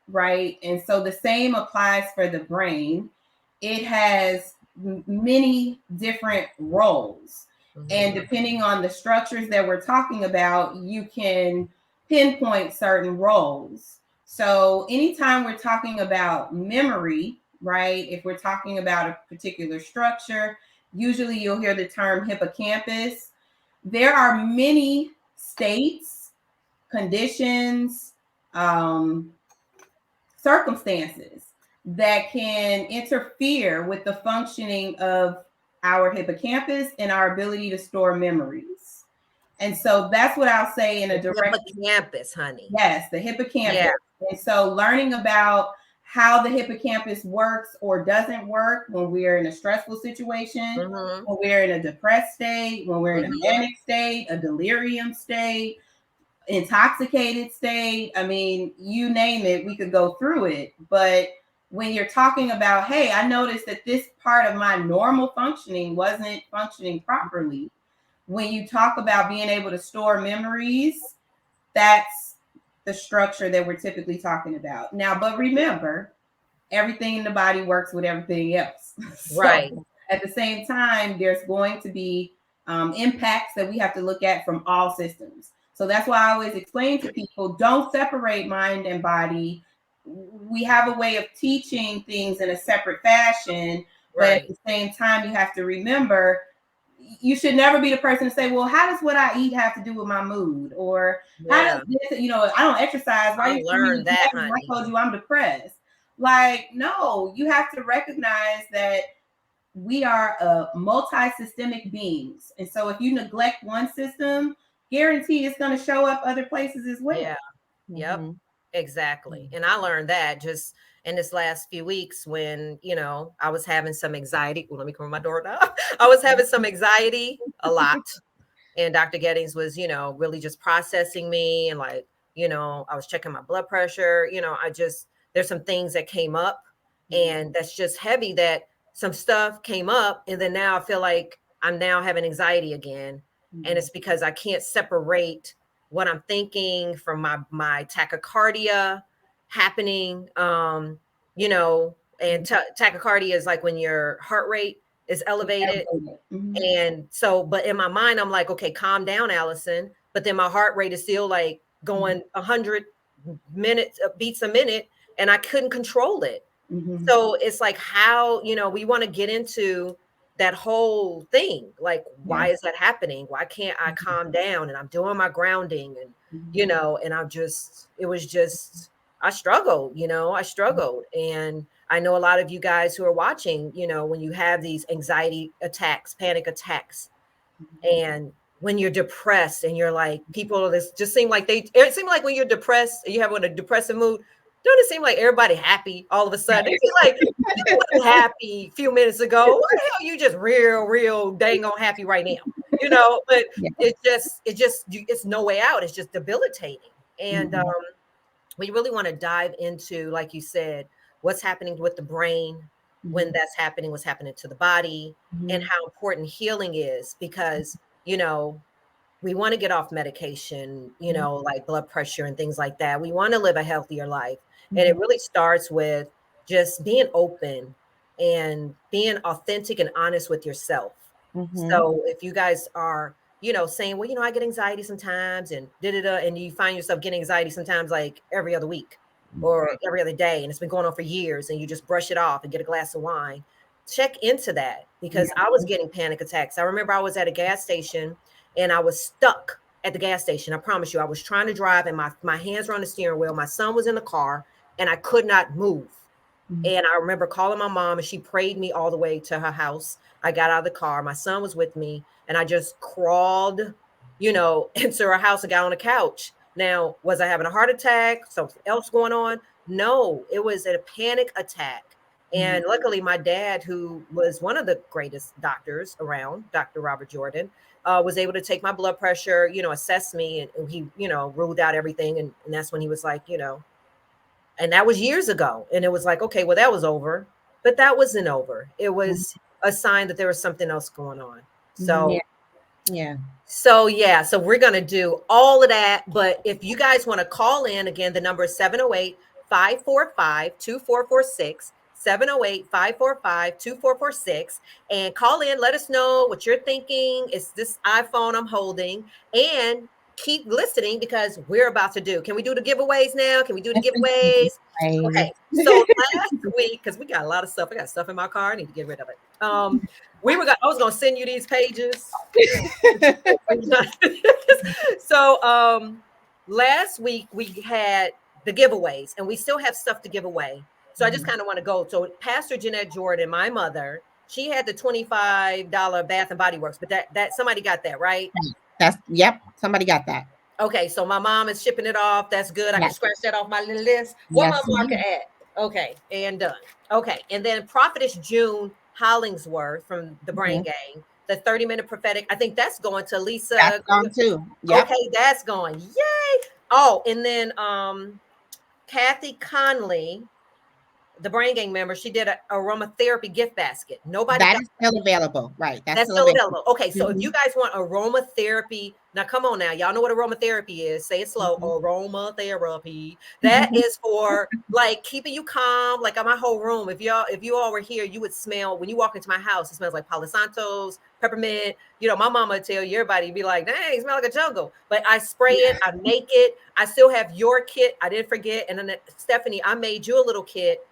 right? And so the same applies for the brain. It has many different roles. And depending on the structures that we're talking about, you can pinpoint certain roles. So anytime we're talking about memory, right? If we're talking about a particular structure, usually you'll hear the term hippocampus. There are many states, conditions, circumstances that can interfere with the functioning of our hippocampus and our ability to store memories. And so that's what I'll say in a direct. Hippocampus, honey. Yes, the hippocampus. Yeah. And so learning about how the hippocampus works or doesn't work when we're in a stressful situation, when we're in a depressed state, when we're in a manic state, a delirium state, intoxicated state. I mean, you name it, we could go through it. But when you're talking about, hey, I noticed that this part of my normal functioning wasn't functioning properly. When you talk about being able to store memories, that's the structure that we're typically talking about. Now, but remember, everything in the body works with everything else. Right. So at the same time, there's going to be impacts that we have to look at from all systems. So that's why I always explain to people, don't separate mind and body. We have a way of teaching things in a separate fashion, but at the same time, you have to remember, you should never be the person to say, well, how does what I eat have to do with my mood? Or how does this, you know, I don't exercise. Why I you learned that, I honey. told you I'm depressed. Like, no, you have to recognize that we are multi-systemic beings. And so if you neglect one system, guarantee it's going to show up other places as well. Yeah. Yep. Exactly. And I learned that just in this last few weeks when, you know, I was having some anxiety. Well, let me cover my door now. I was having some anxiety a lot. And Dr. Gettings was, you know, really just processing me, and like, you know, I was checking my blood pressure. You know, there's some things that came up, and that's just heavy, that some stuff came up. And then now I feel like I'm now having anxiety again. And it's because I can't separate what I'm thinking from my tachycardia happening. You know, and tachycardia is like when your heart rate is elevated. And so, but in my mind, I'm like, okay, calm down, Allison. But then my heart rate is still like going 100 minutes, beats a minute, and I couldn't control it. So it's like, how, you know, we want to get into that whole thing. Like, why is that happening? Why can't I calm down? And I'm doing my grounding, and, you know, and it was just, I struggled, you know, I struggled. And I know a lot of you guys who are watching, you know, when you have these anxiety attacks, panic attacks, and when you're depressed, and you're like, people just seem like it seems like when you're depressed, you have a depressive mood, don't it seem like everybody happy all of a sudden? It seems like you were happy a few minutes ago. Why the hell you just real dang on happy right now? You know, but it's no way out. It's just debilitating. And we really want to dive into, like you said, what's happening with the brain when that's happening, what's happening to the body, and how important healing is. Because, you know, we want to get off medication, you know, like blood pressure and things like that. We want to live a healthier life. And it really starts with just being open and being authentic and honest with yourself. So if you guys are, you know, saying, well, you know, I get anxiety sometimes, and and you find yourself getting anxiety sometimes like every other week, or every other day, and it's been going on for years, and you just brush it off and get a glass of wine, check into that, because I was getting panic attacks. I remember I was at a gas station and I was stuck at the gas station. I promise you, I was trying to drive and my hands were on the steering wheel. My son was in the car and I could not move. And I remember calling my mom and she prayed me all the way to her house. I got out of the car. My son was with me and I just crawled, into her house and got on the couch. Now, was I having a heart attack? Something else going on? No, it was a panic attack. And luckily, my dad, who was one of the greatest doctors around, Dr. Robert Jordan, was able to take my blood pressure, assess me, and he, ruled out everything. And that's when he was like, and that was years ago. And it was like, okay, well, that was over. But that wasn't over. It was a sign that there was something else going on. So, yeah. So we're going to do all of that. But if you guys want to call in, again, the number is 708-545-2446. 708-545-2446, and call in. Let us know what you're thinking. It's this iPhone I'm holding, and keep listening because we're about to do. Can we do the giveaways now? Can we do the giveaways? Okay. So last week, because we got a lot of stuff. I got stuff in my car. I need to get rid of it. I was gonna send you these pages. So last week we had the giveaways and we still have stuff to give away. So I just kind of want to go. So Pastor Jeanette Jordan, my mother, she had the $25 Bath and Body Works, but that somebody got that, right? Yep, somebody got that. Okay, so my mom is shipping it off. That's good. I can scratch that off my little list. What my marker at? Okay, and done. Okay, and then Prophetess June Hollingsworth from the Brain Gang, the 30-minute prophetic. I think that's going to Lisa. That's gone too. Yep. Okay, that's going. Yay! Oh, and then Kathy Conley, the Brain Gang member, she did an aromatherapy gift basket. Nobody that got is still available, right? That's still available. Okay, so if you guys want aromatherapy, now come on now, y'all know what aromatherapy is. Say it slow. Aromatherapy. That is for like keeping you calm. Like my whole room. If you all were here, you would smell when you walk into my house. It smells like Palo Santos, peppermint. My mama would tell you, everybody be like, "Dang, it smells like a jungle." But I spray it. I make it. I still have your kit. I didn't forget. And then Stephanie, I made you a little kit.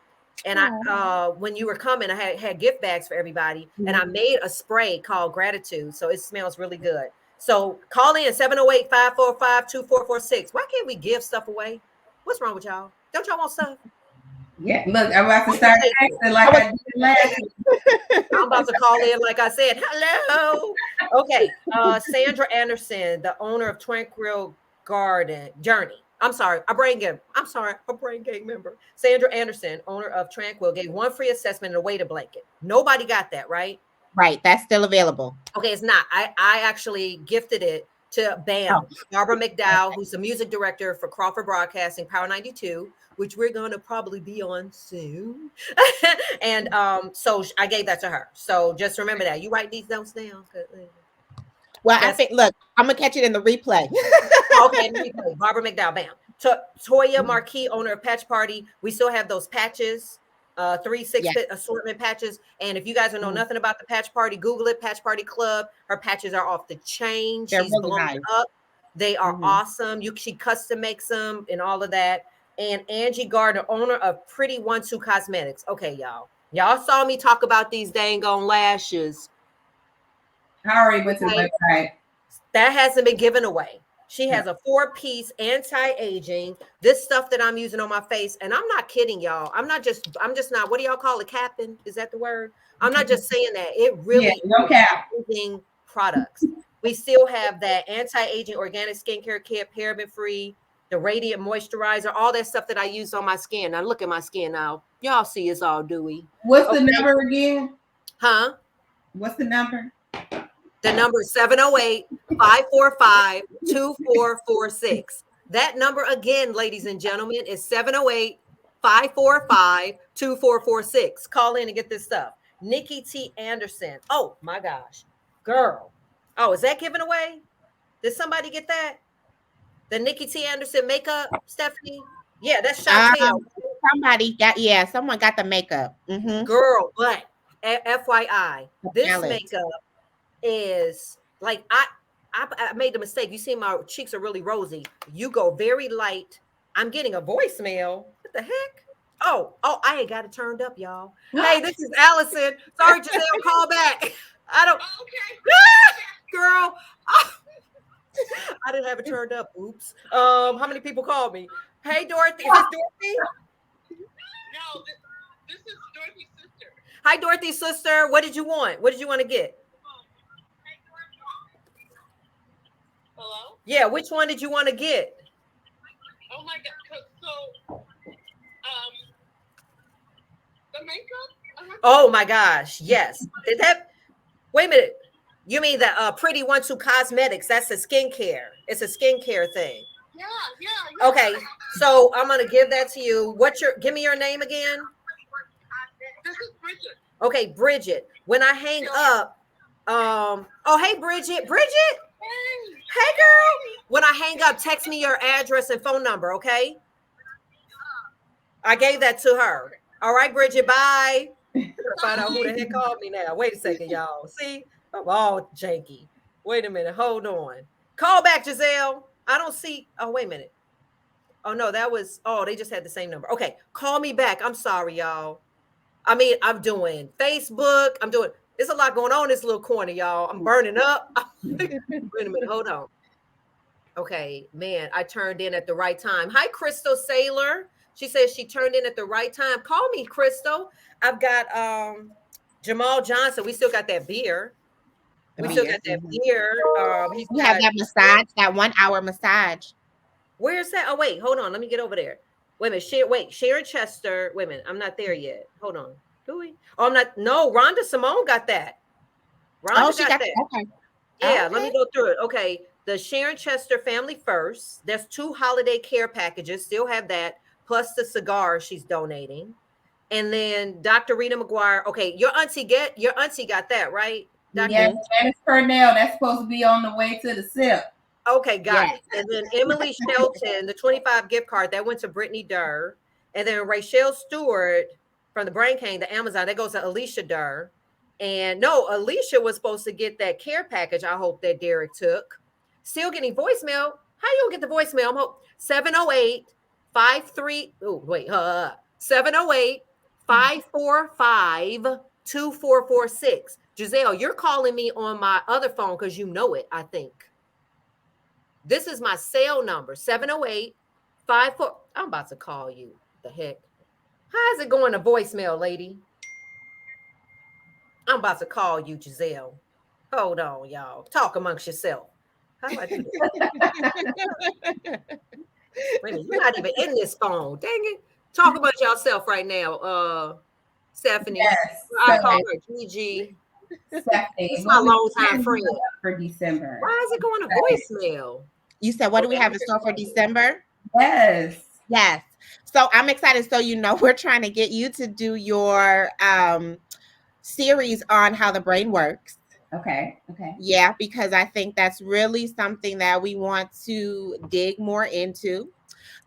And I when you were coming, I had gift bags for everybody, and I made a spray called Gratitude, so it smells really good. So call in 708-545-2446. Why can't we give stuff away? What's wrong with y'all? Don't y'all want stuff? Yeah, look, I'm about to start texting like I did last week. I'm about to call in, like I said, hello. Okay, Sandra Anderson, the owner of Tranquil Garden Journey. I'm sorry, a brain gang member. Sandra Anderson, owner of Tranquil, gave one free assessment and a weighted blanket. Nobody got that, right? Right, that's still available. Okay, it's not. I actually gifted it to BAM, Barbara McDowell, who's the music director for Crawford Broadcasting, Power 92, which we're going to probably be on soon. And so I gave that to her. So just remember that. You write these notes down. Well, I think, look, I'm going to catch it in the replay. Okay, in the replay. Barbara McDowell, BAM. Toya Marquis, owner of Patch Party. We still have those patches. 3-6 assortment patches. And if you guys don't know nothing about the Patch Party, Google it, Patch Party Club. Her patches are off the chain. They're She's really blown nice. up. They are awesome. She custom makes them and all of that. And Angie Gardner, owner of Pretty 1-2 Cosmetics. Okay, y'all saw me talk about these dang on lashes. I already went to the website. That hasn't been given away. She has a 4-piece anti-aging, this stuff that I'm using on my face. And I'm not kidding, y'all. I'm just not, what do y'all call it? Capping? Is that the word? I'm not just saying that. It really no cap. amazing products. We still have that anti-aging organic skincare kit, paraben-free, the radiant moisturizer, all that stuff that I use on my skin. Now look at my skin now. Y'all see it's all dewy. What's the number again? Huh? What's the number? The number is 708-545-2446. That number again, ladies and gentlemen, is 708-545-2446. Call in and get this stuff. Nikki T. Anderson. Oh my gosh. Girl. Oh, is that given away? Did somebody get that? The Nikki T. Anderson makeup, Stephanie? Yeah, that's Chantel. Someone got the makeup. Girl, but FYI, this makeup is like I made the mistake. You see, my cheeks are really rosy. You go very light. I'm getting a voicemail. What the heck? Oh, I ain't got it turned up, y'all. Hey, this is Allison. Sorry, Giselle, call back. I don't. Okay. Girl, I didn't have it turned up. Oops. How many people called me? Hey, Dorothy. Is this Dorothy? No, this is Dorothy's sister. Hi, Dorothy's sister. What did you want? What did you want to get? Hello? Yeah, which one did you want to get? Oh my God. So, the makeup? Oh my gosh, yes. Did that? Wait a minute. You mean the Pretty One Two Cosmetics? That's a skincare. It's a skincare thing. Yeah. Okay, so I'm gonna give that to you. Give me your name again? This is Bridget. Okay, Bridget. When I hang up, oh hey Bridget. Hey girl. When I hang up, text me your address and phone number, okay? I gave that to her. All right, Bridget, bye. Find out who the heck called me now. Wait a second, y'all. See, I'm all janky. Wait a minute. Hold on. Call back, Giselle. I don't see. Oh, wait a minute. Oh, no, that was. Oh, they just had the same number. Okay. Call me back. I'm sorry, y'all. I mean, I'm doing Facebook. There's a lot going on in this little corner, y'all. I'm burning up. Wait a minute. Hold on. Okay, man, I turned in at the right time. Hi, Crystal Sailor. She says she turned in at the right time. Call me, Crystal. I've got Jamal Johnson. We still got that beer. We still got that beer. He's We have got that massage, that 1 hour massage. where's that? Oh, wait, hold on. Let me get over there. Wait a minute. Sharon Chester. Wait a minute. I'm not there yet. Hold on. Do we? Oh, I'm not. No, Rhonda Simone got that. Oh, Rhonda she got got that. okay. Yeah, let me go through it. Okay, the Sharon Chester Family First. There's 2 holiday care packages. Still have that, plus the cigar she's donating. And then Dr. Rita McGuire. Okay, your auntie got that, right? Dr. Yes, Janice Purnell. That's supposed to be on the way to the SIP. Okay, got it. And then Emily Shelton, the 25 gift card that went to Brittany Durr. And then Rachel Stewart from the Brain Cane, the Amazon, that goes to Alicia Durr. And no, Alicia was supposed to get that care package. I hope that Derek took. Still getting voicemail. How you gonna get the voicemail? I'm hope 708 53. Oh, wait, 708 545 2446. Giselle, you're calling me on my other phone because you know it, I think. This is my cell number, 708 54. I'm about to call you. The heck? How's it going to voicemail, lady? I'm about to call you, Giselle. Hold on, y'all. Talk amongst yourself. How do I do this? Wait a minute, you're not even in this phone. Dang it. Talk about yourself right now, Stephanie. Yes. I call her Gigi. Stephanie. It's my longtime friend. For December. Why is it going to voicemail? You said, what do we have in store for December? Yes. Yes. So I'm excited. So, we're trying to get you to do your series on how the brain works. Okay. Yeah, because I think that's really something that we want to dig more into.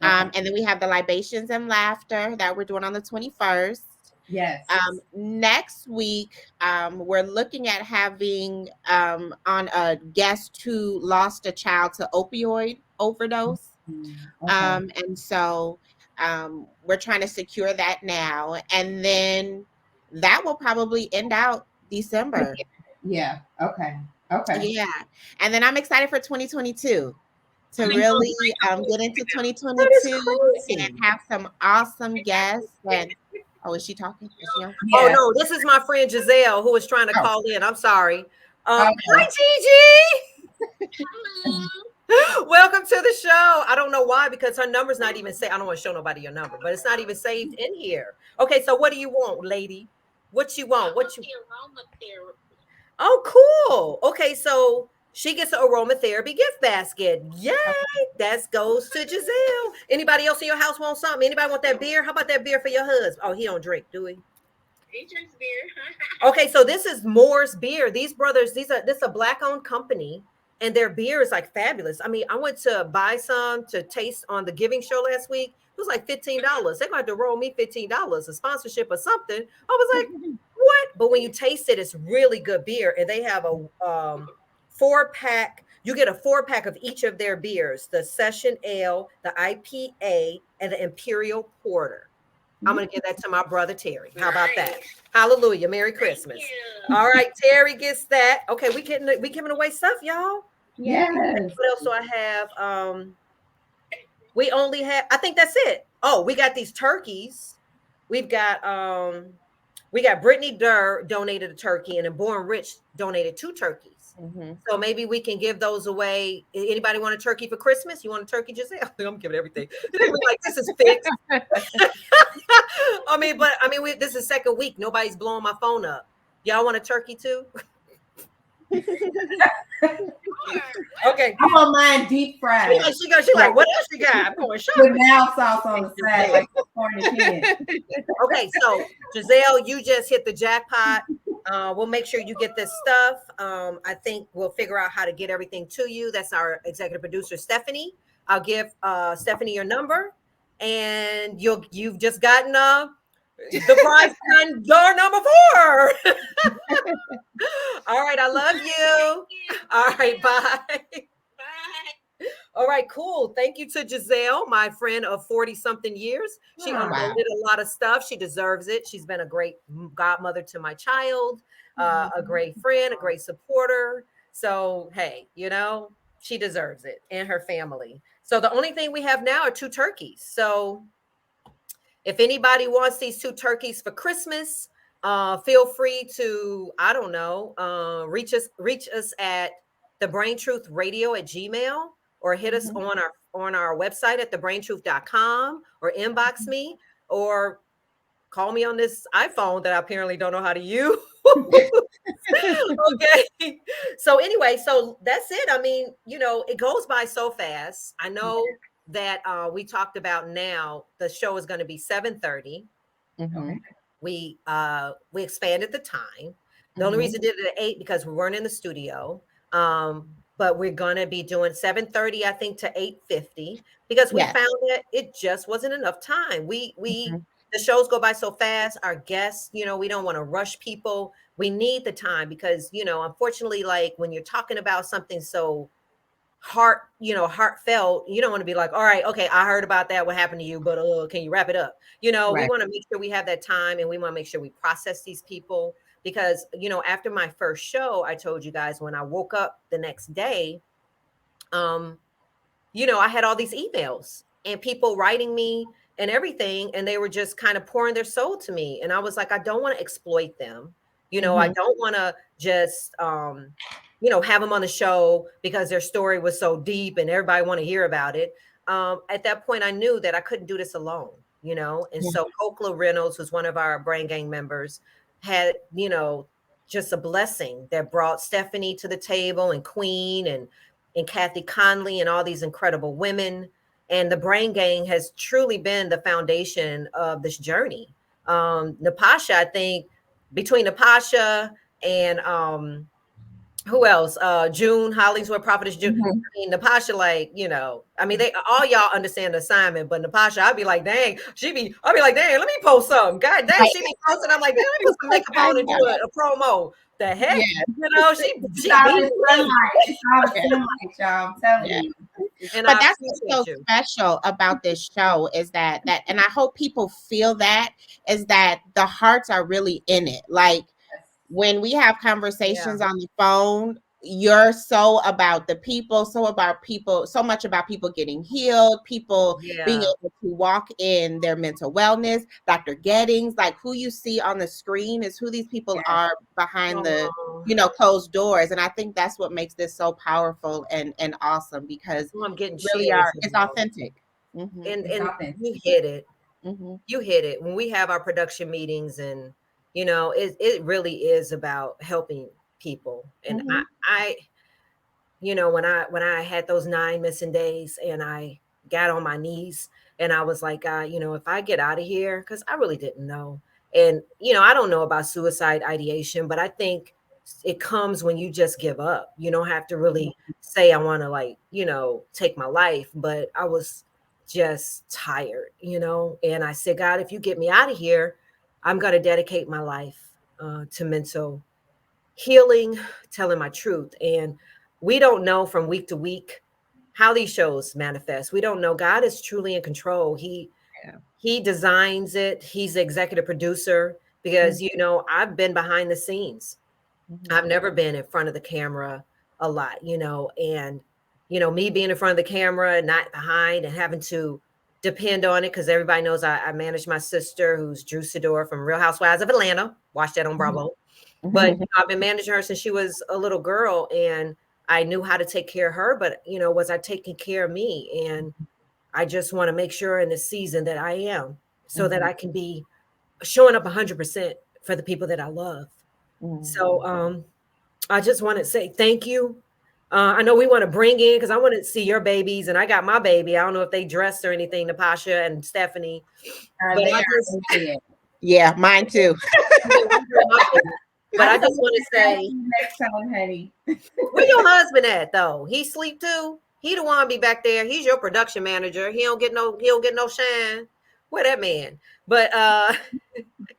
And then we have the libations and laughter that we're doing on the 21st. Yes. Next week, we're looking at having on a guest who lost a child to opioid overdose. Okay. And so we're trying to secure that now. And then that will probably end out December. Yeah. Okay. Yeah. And then I'm excited for 2022 to really get into 2022 That is crazy. and have some awesome guests. And is she talking? Is she on? Oh no, this is my friend Giselle who was trying to call in. I'm sorry. Hi Gigi. Welcome to the show. I don't know why, because her number's not even saved. I don't want to show nobody your number, but it's not even saved in here. Okay, so what do you want, lady? What you want? What you? Aromatherapy. Oh, cool. Okay, so she gets an aromatherapy gift basket. Yay! That goes to Giselle. Anybody else in your house want something? Anybody want that beer? How about that beer for your husband? Oh, he don't drink, do he? He drinks beer. Okay, so this is Moore's Beer. These brothers, this is a black-owned company, and their beer is like fabulous. I mean, I went to buy some to taste on the Giving Show last week. It was like $15. They're going to have to roll me $15, a sponsorship or something. I was like, what? But when you taste it, it's really good beer, and they have a 4-pack. You get a 4-pack of each of their beers, the Session Ale, the IPA, and the Imperial Porter. I'm going to give that to my brother Terry. How about that? Hallelujah. Merry Christmas. All right, Terry gets that. Okay, we giving away stuff, y'all. Yes. What else do I have? We only have, I think that's it. Oh, we got these turkeys. We've got we got Brittany Durr donated a turkey, and then Born Rich donated 2 turkeys. So maybe we can give those away. Anybody want a turkey for Christmas? You want a turkey, Giselle? I'm giving everything. Like, this is fixed. This is second week. Nobody's blowing my phone up. Y'all want a turkey too? Okay. I want mine deep fried. She like, what else you got? I'm going With shopping. now sauce on the side, like corn and can. Okay, so Giselle, you just hit the jackpot. We'll make sure you get this stuff. I think we'll figure out how to get everything to you. That's our executive producer, Stephanie. I'll give Stephanie your number, and you've just gotten the prize on door number 4. All right, I love you. All right, bye. All right, cool. Thank you to Giselle, my friend of 40-something years. She unloaded a lot of stuff. She deserves it. She's been a great godmother to my child, a great friend, a great supporter. So, hey, she deserves it, and her family. So the only thing we have now are 2 turkeys. So if anybody wants these 2 turkeys for Christmas, feel free to, I don't know, reach us at thebraintruthradio@gmail.com, or hit us on our website at thebraintruth.com, or inbox me, or call me on this iPhone that I apparently don't know how to use. Okay. So anyway, so that's it. I mean, it goes by so fast. I know that we talked about now the show is going to be 7:30. We expanded the time. The only reason we did it at 8 because we weren't in the studio. But we're gonna be doing 7:30, I think, to 8:50, because we found that it just wasn't enough time. The shows go by so fast. Our guests, we don't want to rush people. We need the time because, unfortunately, like when you're talking about something so heartfelt, you don't want to be like, all right, okay, I heard about that, what happened to you, but can you wrap it up? We want to make sure we have that time, and we want to make sure we process these people, because after my first show, I told you guys, when I woke up the next day, I had all these emails and people writing me and everything, and they were just kind of pouring their soul to me, and I was like, I don't want to exploit them. I don't want to just have them on the show because their story was so deep and everybody want to hear about it. At that point, I knew that I couldn't do this alone. And so Kokla Reynolds, who's one of our Brain Gang members, had just a blessing that brought Stephanie to the table, and Queen, and Kathy Conley, and all these incredible women. And the Brain Gang has truly been the foundation of this journey. Natasha, I think, between Natasha and who else? June Hollingsworth, Prophetess June. I mean, Natasha, they all y'all understand the assignment, but Natasha, I'd be like, dang, I'll be like, dang, let me post something. God dang, she be posting. I'm like, dang, let me put some makeup on and do a promo. The heck, she all the sunlight. It's all the sunlight, y'all. I'm telling you. And but that's what's so special about this show is that, and I hope people feel that, is that the hearts are really in it. Like when we have conversations on the phone, you're so about the people, so much about people getting healed, people being able to walk in their mental wellness. Dr. Gettings, like who you see on the screen is who these people are behind the closed doors. And I think that's what makes this so powerful and awesome, because I'm getting really it's authentic. And you hit it. You hit it. When we have our production meetings, and it really is about helping people. And I when I had those 9 missing days, and I got on my knees, and I was like, if I get out of here, because I really didn't know. And I don't know about suicide ideation, but I think it comes when you just give up. You don't have to really say, I want to take my life, but I was just tired, and I said, God, if you get me out of here, I'm going to dedicate my life to mental healing, telling my truth. And we don't know from week to week how these shows manifest. We don't know. God is truly in control. Yeah. He designs it. He's the executive producer because I've been behind the scenes. I've never been in front of the camera a lot, and me being in front of the camera and not behind and having to depend on it because everybody knows I manage my sister who's Drew Sidor from Real Housewives of Atlanta. Watch that on Bravo. But I've been managing her since she was a little girl, and I knew how to take care of her. But was I taking care of me? And I just want to make sure in this season that I am, so that I can be showing up 100% for the people that I love. So I just want to say thank you. I know we want to bring in because I want to see your babies, and I got my baby. I don't know if they dressed or anything, Natasha and Stephanie. But They I are just, in bed. Yeah, mine too. but I just want to say, next time, honey. where your husband at though? He sleep too. He the one be back there. He's your production manager. He don't get no shine. Where that man? But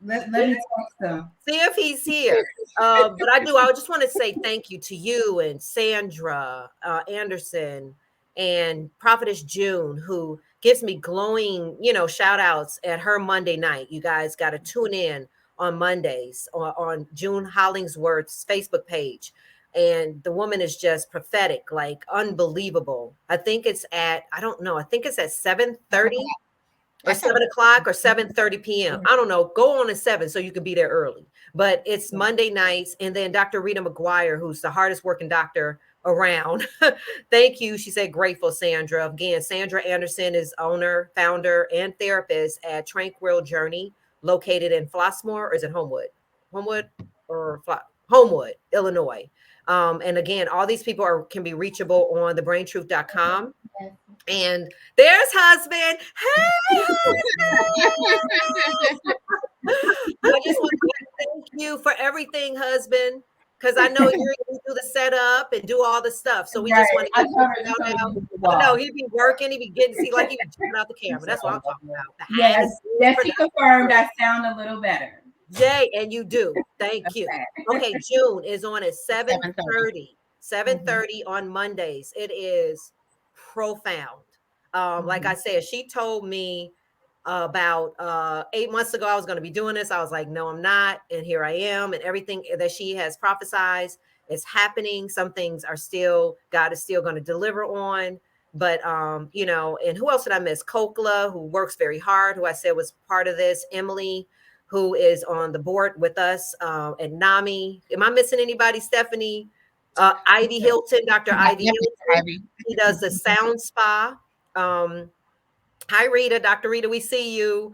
Let me text them. see if he's here. But I just want to say thank you to you and Sandra Anderson and Prophetess June, who gives me glowing, shout outs at her Monday night. You guys got to tune in on Mondays on June Hollingsworth's Facebook page. And the woman is just prophetic, like unbelievable. I think it's I don't know, I think it's at 7:30 or 7 o'clock or 7:30 p.m. I don't know. Go on at 7 so you can be there early. But it's Monday nights. And then Dr. Rita McGuire, who's the hardest working doctor around. Thank you. She said, grateful, Sandra. Again, Sandra Anderson is owner, founder, and therapist at Tranquil Journey, located in Flossmoor, or is it Homewood? Homewood or Homewood, Illinois. And again, all these people can be reachable on thebraintruth.com. And there's husband. Hey, husband. I just want to thank you for everything, husband, because I know you do the setup and do all the stuff. So we just want to get shout out. I know he'd be working, he'd be getting like he be jumping out the camera. That's what I'm talking about. Yes, she confirmed I sound a little better. Yay, and you do. Thank you. Okay, June is on at 7:30. 7:30 on Mondays. It is profound. Like I said, she told me about 8 months ago I was going to be doing this. I was like, no, I'm not. And here I am. And everything that she has prophesied is happening. Some things are still, God is still going to deliver on. But and who else did I miss? Kokla, who works very hard, who I said was part of this. Emily, who is on the board with us, and Nami. Am I missing anybody? Stephanie, Ivy Hilton, Dr. Ivy Hilton. He does the sound spa. Hi, Rita. Dr. Rita, we see you.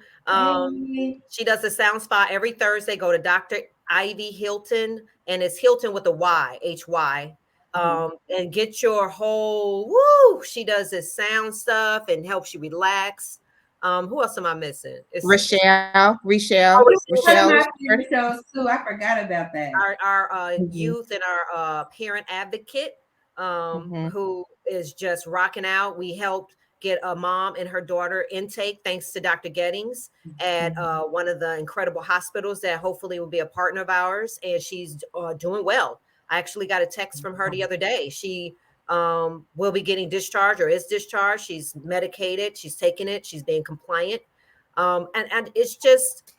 She does the sound spa every Thursday. Go to Dr. Ivy Hilton, and it's Hilton with a Y, Hy. And get your whole woo. She does this sound stuff and helps you relax. Who else am I missing? It's Rochelle. One of my favorite shows too. I forgot about that. Our youth and our parent advocate, who is just rocking out. We helped get a mom and her daughter intake thanks to Dr. Gettings at one of the incredible hospitals that hopefully will be a partner of ours, and she's doing well. I actually got a text from her the other day. She will be getting discharged or is discharged. She's medicated. She's taking it. She's being compliant. And it's just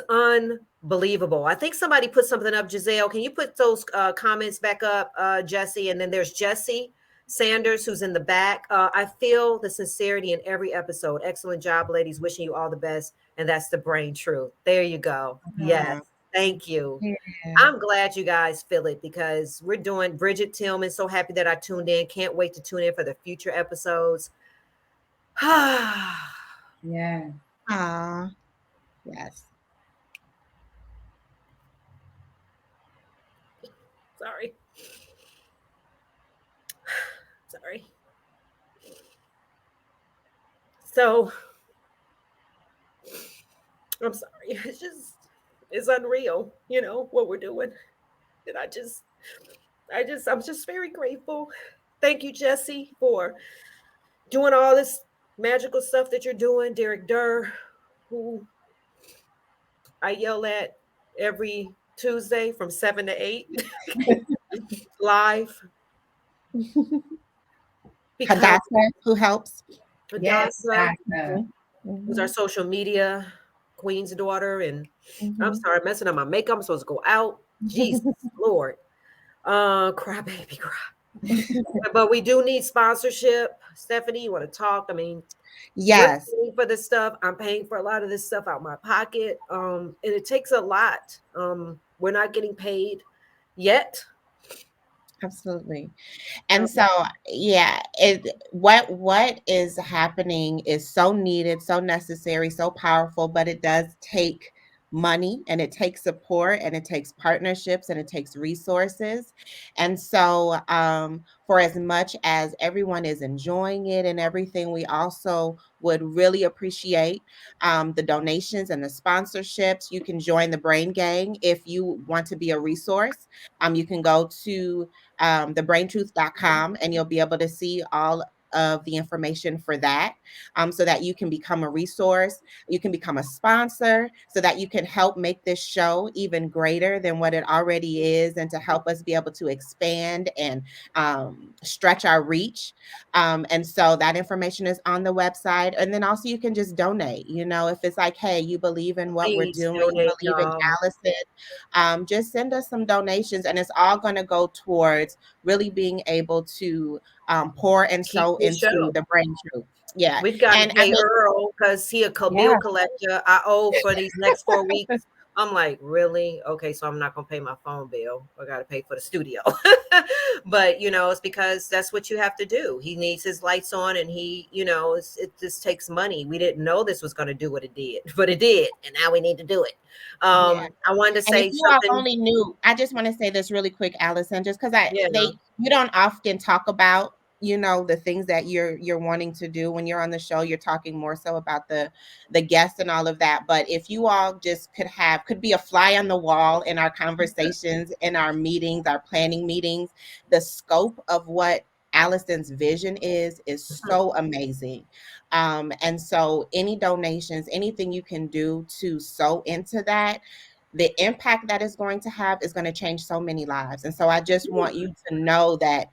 unbelievable. I think somebody put something up. Giselle, can you put those comments back up, Jesse? And then there's Jesse Sanders, who's in the back. I feel the sincerity in every episode. Excellent job, ladies. Wishing you all the best. And that's the brain truth. There you go. Yes. Thank you. Yeah. I'm glad you guys feel it because we're doing Bridget Tillman. So happy that I tuned in. Can't wait to tune in for the future episodes. Yeah. Yes. Sorry. Sorry. So I'm sorry. It's unreal, what we're doing. And I'm just very grateful. Thank you, Jesse, for doing all this magical stuff that you're doing. Derek Durr, who I yell at every Tuesday from 7 to 8 live. because Hadassah, who helps. Yes, Hadassah, Dasa. who's our social media queen's daughter, and I'm Mhm. sorry, I'm messing up my makeup. I'm supposed to go out. Jesus Lord. Cry baby cry. But we do need sponsorship. Stephanie, you want to talk? I mean, we're Yes, paying for this stuff. I'm paying for a lot of this stuff out my pocket. And it takes a lot. We're not getting paid yet. absolutely. Um, And so, yeah, what is happening is so needed, so necessary, so powerful, but it does take money and it takes support and it takes partnerships and it takes resources. And so, for as much as everyone is enjoying it and everything, we also would really appreciate the donations and the sponsorships. You can join the Brain Gang if you want to be a resource. You can go to thebraintruth.com, and you'll be able to see all of the information for that, so that you can become a resource, you can become a sponsor, so that you can help make this show even greater than what it already is, and to help us be able to expand and stretch our reach. And so that information is on the website. And then also you can just donate, if it's like, hey, you believe in what we're Please doing, you donate, believe in y'all. Allison, just send us some donations, and it's all going to go towards really being able to pour and Keep sow this into show. the Brain Truth. Yeah. We've got to And I pay mean, Earl because he a bill yeah, collector. I owe for these next 4 weeks. I'm like, really? Okay, so I'm not gonna pay my phone bill. I gotta pay for the studio. But it's because that's what you have to do. He needs his lights on, and it just takes money. We didn't know this was gonna do what it did, but it did, and now we need to do it. yeah. I wanted to And if say you all something. only knew, I just want to say this really quick, Allison, just because Yeah, you don't often talk about, the things that you're wanting to do when you're on the show. You're talking more so about the guests and all of that. But if you all just could be a fly on the wall in our conversations, in our meetings, our planning meetings, the scope of what Allison's vision is so amazing. And so any donations, anything you can do to sow into that, the impact that is going to have is going to change so many lives. And so I just want you to know that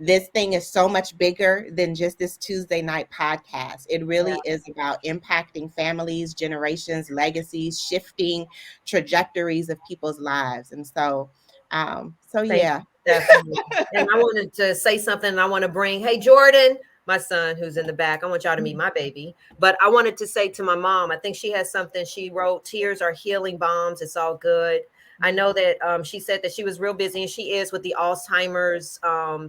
this thing is so much bigger than just this Tuesday night podcast. It really is about impacting families, generations, legacies, shifting trajectories of people's lives. And so thank yeah. you, Stephanie. And I wanted to say something. And I want to bring, hey, Jordan, my son who's in the back. I want y'all to meet my baby. But I wanted to say to my mom, I think she has something she wrote. Tears are healing bombs. It's all good. I know that she said that she was real busy, and she is with the Alzheimer's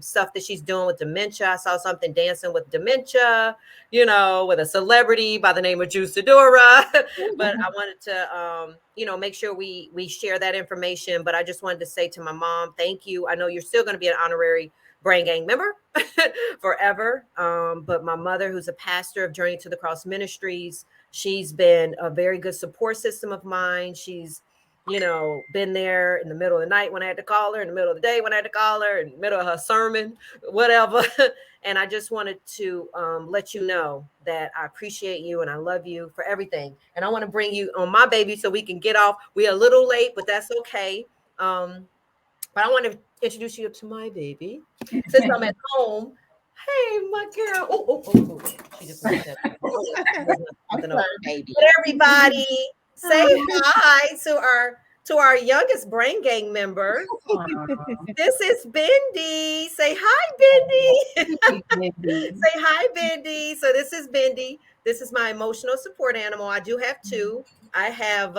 stuff that she's doing with dementia. I saw something dancing with dementia, with a celebrity by the name of Juicadora. But I wanted to, make sure we share that information. But I just wanted to say to my mom, thank you. I know you're still going to be an honorary Brain Gang member forever. But my mother, who's a pastor of Journey to the Cross Ministries, she's been a very good support system of mine. She's been there in the middle of the night when I had to call her, in the middle of the day when I had to call her, in the middle of her sermon, whatever. And I just wanted to let you know that I appreciate you and I love you for everything. And I want to bring you on my baby so we can get off. We're a little late, but that's okay. But I want to introduce you to my baby. Since I'm at home, hey, my girl. Oh. She just knocked that. A Something over. fur baby. But everybody, say hi to our youngest Brain Gang member. This is Bendy. Say hi, Bendy. Say hi, Bendy. So this is Bendy. This is my emotional support animal. I do have two. I have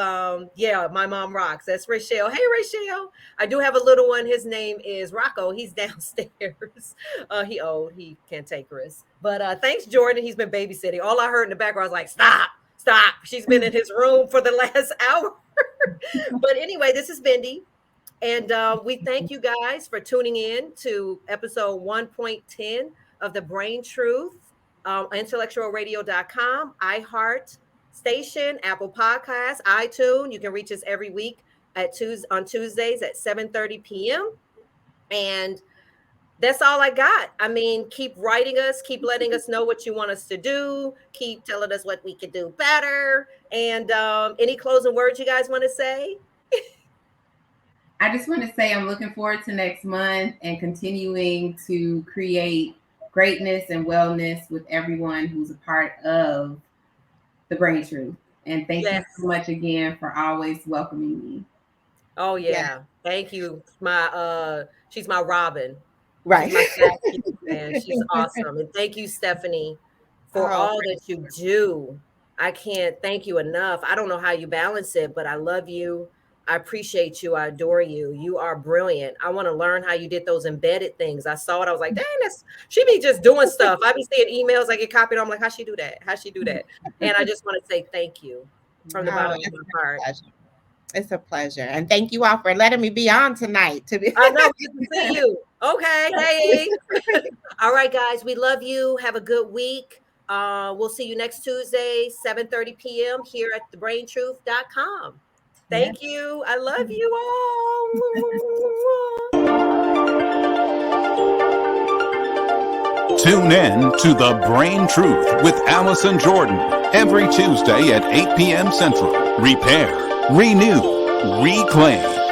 my mom rocks. That's Rachel. Hey, Rachel. I do have a little one. His name is Rocco. He's downstairs. He old. He can't take risks. But thanks, Jordan. He's been babysitting. All I heard in the background was like, stop, stop. She's been in his room for the last hour. But anyway, this is Bendy. And we thank you guys for tuning in to episode 1.10 of the Brain Truth, intellectualradio.com, iHeart Station, Apple Podcasts, iTunes. You can reach us every week on Tuesdays at 7:30 p.m. And that's all I got. I mean, keep writing us, keep letting us know what you want us to do, keep telling us what we could do better. And any closing words you guys want to say? I just want to say I'm looking forward to next month and continuing to create greatness and wellness with everyone who's a part of the Brain Truth. And thank you Yes. so much again for always welcoming me. Oh Yeah. yeah. Thank you. She's my Robin. Right. She's my sidekick, man. She's awesome. And thank you, Stephanie, for Oh, all that you do. I can't thank you enough. I don't know how you balance it, but I love you. I appreciate you. I adore you. You are brilliant. I want to learn how you did those embedded things. I saw it. I was like, dang, she be just doing stuff. I be seeing emails. I get copied. I'm like, how she do that? How she do that? And I just want to say thank you from the no, bottom of my heart. it's a pleasure. And thank you all for letting me be on tonight. To be I know, good to see you. Okay, hey. All right, guys, we love you. Have a good week. We'll see you next Tuesday, 7:30 p.m. here at thebraintruth.com. Thank you. I love you all. Tune in to The Brain Truth with Allison Jordan every Tuesday at 8 p.m. Central. Repair, renew, reclaim.